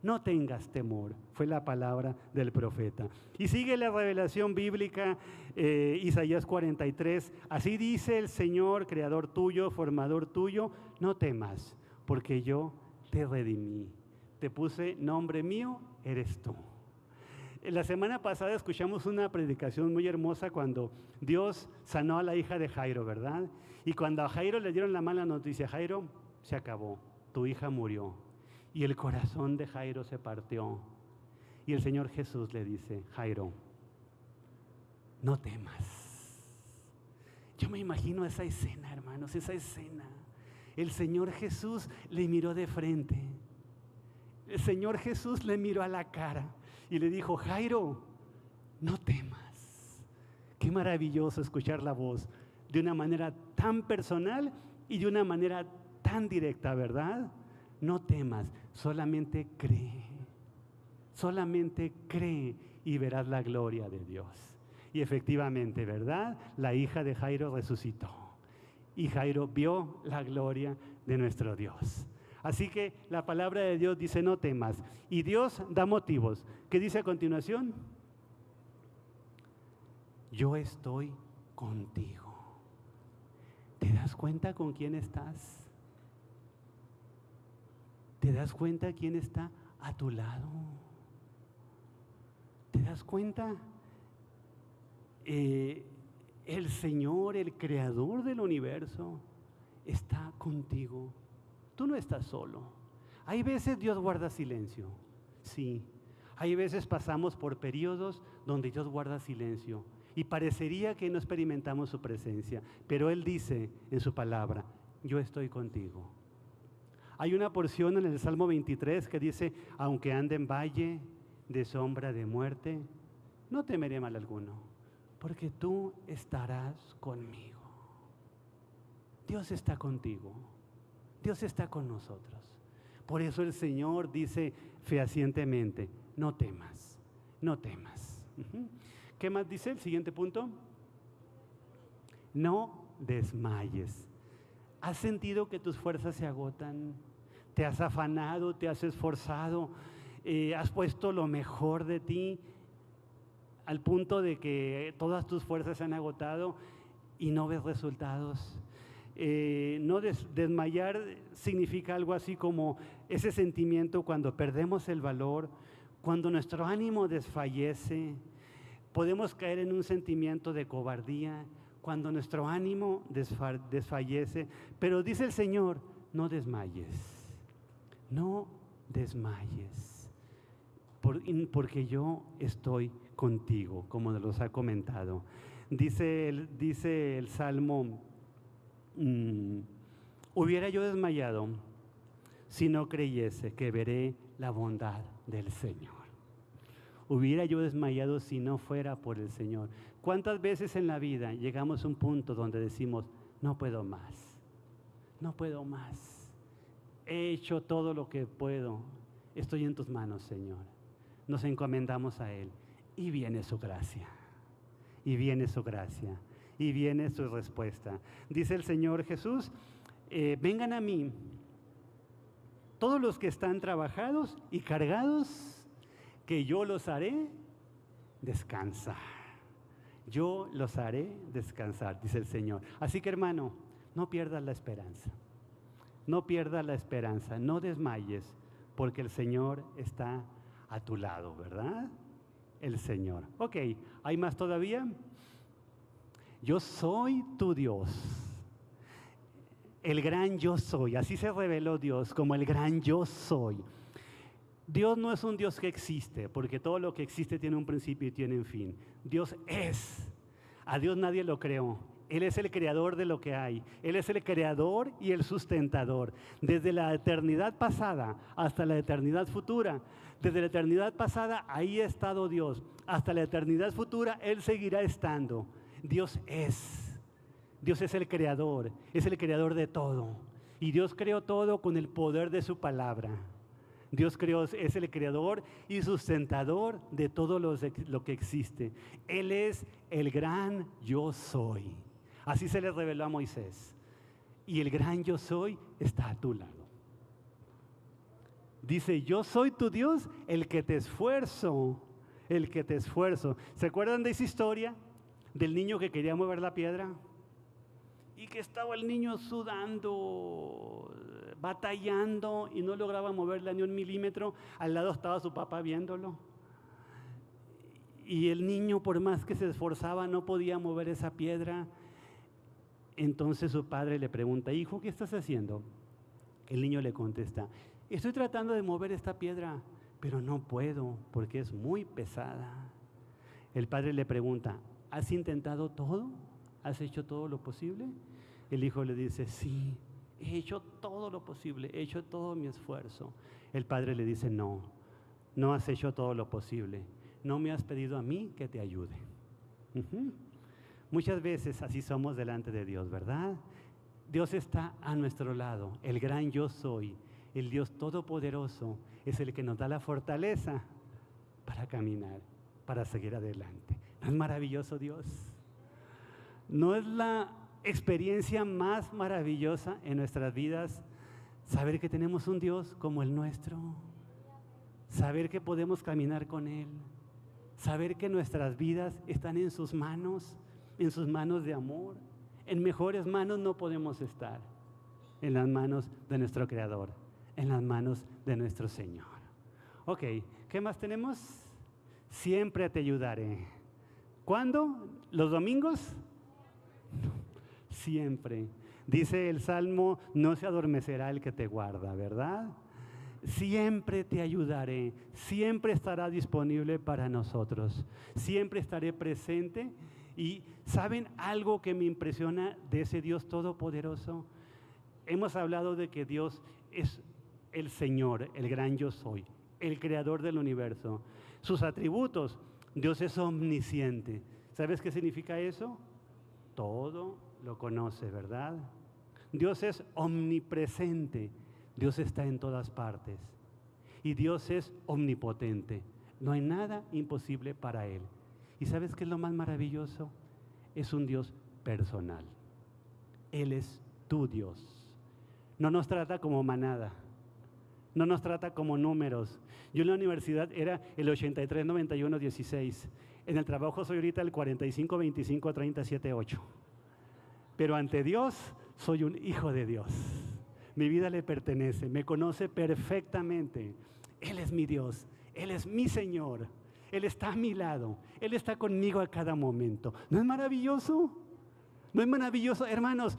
No tengas temor, fue la palabra del profeta. Y sigue la revelación bíblica, Isaías 43, así dice el Señor, creador tuyo, formador tuyo, no temas, porque yo te redimí, te puse nombre mío, eres tú. La semana pasada escuchamos una predicación muy hermosa cuando Dios sanó a la hija de Jairo, ¿verdad? Y cuando a Jairo le dieron la mala noticia, Jairo, se acabó, tu hija murió. Y el corazón de Jairo se partió. Y el Señor Jesús le dice, Jairo, no temas. Yo me imagino esa escena, hermanos, esa escena. El Señor Jesús le miró de frente. El Señor Jesús le miró a la cara y le dijo, Jairo, no temas. Qué maravilloso escuchar la voz de una manera tan personal y de una manera tan directa, ¿verdad? No temas, solamente cree y verás la gloria de Dios. Y efectivamente, ¿verdad? La hija de Jairo resucitó y Jairo vio la gloria de nuestro Dios. Así que la palabra de Dios dice no temas y Dios da motivos. ¿Qué dice a continuación? Yo estoy contigo. ¿Te das cuenta con quién estás? ¿Te das cuenta quién está a tu lado? ¿Te das cuenta? El Señor, el creador del universo, está contigo. Tú no estás solo. Hay veces Dios guarda silencio, sí. Hay veces pasamos por periodos donde Dios guarda silencio y parecería que no experimentamos su presencia, pero Él dice en su palabra, yo estoy contigo. Hay una porción en el Salmo 23 que dice, aunque ande en valle de sombra de muerte, no temeré mal alguno, porque tú estarás conmigo. Dios está contigo, Dios está con nosotros. Por eso el Señor dice fehacientemente, no temas, no temas. ¿Qué más dice el siguiente punto? No desmayes. ¿Has sentido que tus fuerzas se agotan? ¿Te has afanado, te has esforzado, has puesto lo mejor de ti al punto de que todas tus fuerzas se han agotado y no ves resultados? Desmayar significa algo así como ese sentimiento cuando perdemos el valor, cuando nuestro ánimo desfallece, podemos caer en un sentimiento de cobardía, cuando nuestro ánimo desfallece, pero dice el Señor, no desmayes, no desmayes, porque yo estoy contigo, como nos los ha comentado. Dice el Salmo, hubiera yo desmayado si no creyese que veré la bondad del Señor. Hubiera yo desmayado si no fuera por el Señor. ¿Cuántas veces en la vida llegamos a un punto donde decimos, no puedo más, no puedo más, he hecho todo lo que puedo, estoy en tus manos, Señor? Nos encomendamos a Él y viene su gracia, y viene su gracia, y viene su respuesta. Dice el Señor Jesús, vengan a mí, todos los que están trabajados y cargados, que yo los haré descansar. Yo los haré descansar, dice el Señor. Así que, hermano, no pierdas la esperanza. No pierdas la esperanza, no desmayes, porque el Señor está a tu lado, ¿verdad? El Señor. Ok, ¿hay más todavía? Yo soy tu Dios. El gran yo soy, así se reveló Dios como el gran yo soy. Dios no es un Dios que existe, porque todo lo que existe tiene un principio y tiene un fin. Dios es. A Dios nadie lo creó. Él es el creador de lo que hay. Él es el creador y el sustentador. Desde la eternidad pasada hasta la eternidad futura. Desde la eternidad pasada, ahí ha estado Dios. Hasta la eternidad futura, Él seguirá estando. Dios es. Dios es el creador de todo. Y Dios creó todo con el poder de su palabra. Dios es el creador y sustentador de todo lo que existe. Él es el gran yo soy. Así se le reveló a Moisés. Y el gran yo soy está a tu lado. Dice, yo soy tu Dios, el que te esfuerzo, el que te esfuerzo. ¿Se acuerdan de esa historia del niño que quería mover la piedra? Y que estaba el niño sudando, batallando y no lograba moverla ni un milímetro. Al lado estaba su papá viéndolo. Y el niño, por más que se esforzaba, no podía mover esa piedra. Entonces su padre le pregunta, hijo, ¿qué estás haciendo? El niño le contesta, estoy tratando de mover esta piedra, pero no puedo porque es muy pesada. El padre le pregunta, ¿has intentado todo? ¿Has hecho todo lo posible? El hijo le dice, sí, he hecho todo lo posible, he hecho todo mi esfuerzo. El padre le dice, no, no has hecho todo lo posible. No me has pedido a mí que te ayude. Muchas veces así somos delante de Dios, ¿verdad? Dios está a nuestro lado, el gran yo soy, el Dios todopoderoso, es el que nos da la fortaleza para caminar, para seguir adelante. ¿No es maravilloso Dios? ¿No es la experiencia más maravillosa en nuestras vidas saber que tenemos un Dios como el nuestro? Saber que podemos caminar con Él, saber que nuestras vidas están en sus manos de amor. En mejores manos no podemos estar, en las manos de nuestro Creador, en las manos de nuestro Señor. Ok, ¿qué más tenemos? Siempre te ayudaré. ¿Cuándo? ¿Los domingos? No, siempre. Dice el Salmo, no se adormecerá el que te guarda, ¿verdad? Siempre te ayudaré, siempre estará disponible para nosotros, siempre estaré presente. Y ¿saben algo que me impresiona de ese Dios todopoderoso? Hemos hablado de que Dios es el Señor, el gran yo soy, el creador del universo. Sus atributos, Dios es omnisciente. ¿Sabes qué significa eso? Todo lo conoce, ¿verdad? Dios es omnipresente. Dios está en todas partes y Dios es omnipotente. No hay nada imposible para Él. ¿Y sabes qué es lo más maravilloso? Es un Dios personal. Él es tu Dios. No nos trata como manada, no nos trata como números. Yo en la universidad era el 83, 91, 16. En el trabajo soy ahorita el 45, 25, 37, 8. Pero ante Dios soy un hijo de Dios. Mi vida le pertenece, me conoce perfectamente. Él es mi Dios, Él es mi Señor, Él está a mi lado, Él está conmigo a cada momento. ¿No es maravilloso? ¿No es maravilloso? Hermanos,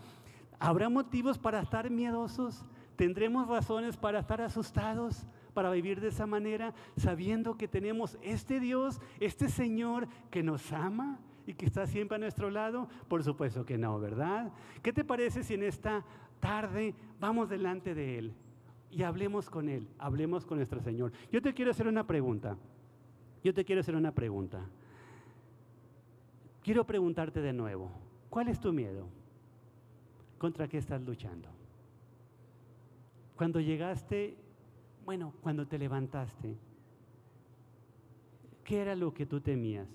¿habrá motivos para estar miedosos? ¿Tendremos razones para estar asustados, para vivir de esa manera, sabiendo que tenemos este Dios, este Señor que nos ama y que está siempre a nuestro lado? Por supuesto que no, ¿verdad? ¿Qué te parece si en esta tarde vamos delante de Él y hablemos con Él, hablemos con nuestro Señor? Yo te quiero hacer una pregunta. Quiero preguntarte de nuevo, ¿cuál es tu miedo? ¿Contra qué estás luchando? Cuando llegaste, cuando te levantaste, ¿qué era lo que tú temías?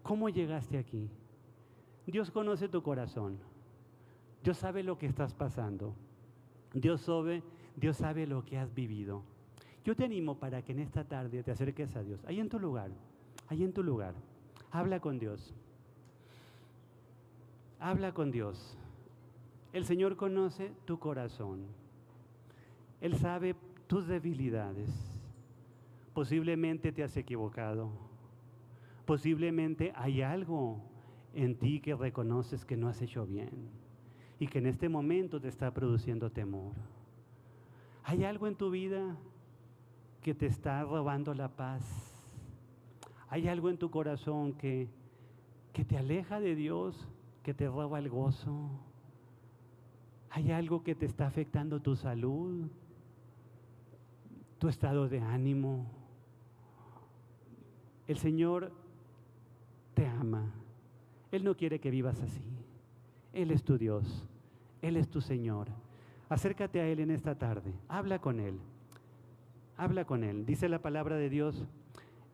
¿Cómo llegaste aquí? Dios conoce tu corazón. Dios sabe lo que estás pasando. Dios sabe lo que has vivido. Yo te animo para que en esta tarde te acerques a Dios. Ahí en tu lugar. Habla con Dios. Habla con Dios. El Señor conoce tu corazón. Él sabe tus debilidades. Posiblemente te has equivocado. Posiblemente hay algo en ti que reconoces que no has hecho bien y que en este momento te está produciendo temor. Hay algo en tu vida que te está robando la paz. Hay algo en tu corazón que te aleja de Dios, que te roba el gozo. Hay algo que te está afectando tu salud, tu estado de ánimo. El Señor te ama. Él no quiere que vivas así. Él es tu Dios. Él es tu Señor. Acércate a Él en esta tarde. Habla con Él. Habla con Él. Dice la palabra de Dios,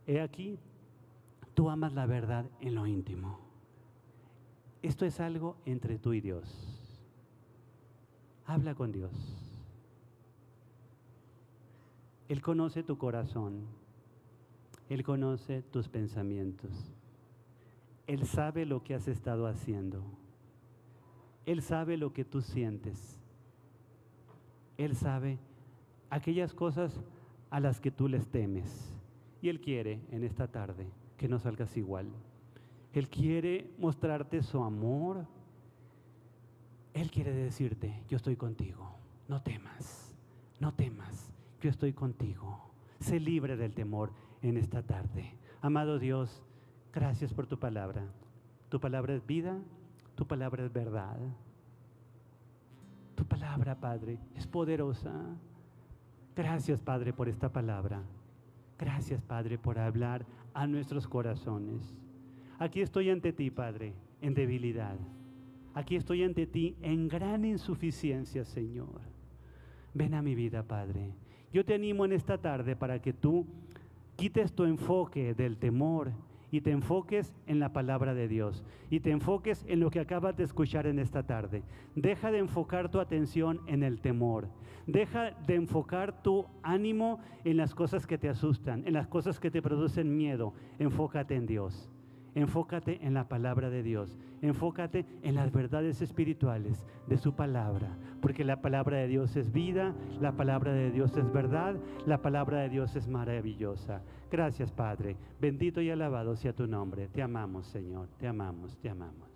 he aquí, tú amas la verdad en lo íntimo. Esto es algo entre tú y Dios. Habla con Dios. Él conoce tu corazón. Él conoce tus pensamientos. Él sabe lo que has estado haciendo. Él sabe lo que tú sientes. Él sabe aquellas cosas a las que tú les temes. Y Él quiere en esta tarde que no salgas igual. Él quiere mostrarte su amor. Él quiere decirte, yo estoy contigo, no temas, no temas, yo estoy contigo. Sé libre del temor en esta tarde. Amado Dios, gracias por tu palabra. Tu palabra es vida, tu palabra es verdad. Tu palabra, Padre, es poderosa. Gracias, Padre, por esta palabra. Gracias, Padre, por hablar a nuestros corazones. Aquí estoy ante ti, Padre, en debilidad. Aquí estoy ante ti en gran insuficiencia, Señor. Ven a mi vida, Padre. Yo te animo en esta tarde para que tú quites tu enfoque del temor y te enfoques en la palabra de Dios y te enfoques en lo que acabas de escuchar en esta tarde. Deja de enfocar tu atención en el temor. Deja de enfocar tu ánimo en las cosas que te asustan, en las cosas que te producen miedo. Enfócate en Dios. Enfócate en la palabra de Dios. Enfócate en las verdades espirituales de su palabra, porque la palabra de Dios es vida, la palabra de Dios es verdad, la palabra de Dios es maravillosa. Gracias, Padre. Bendito y alabado sea tu nombre. Te amamos, Señor. Te amamos, te amamos.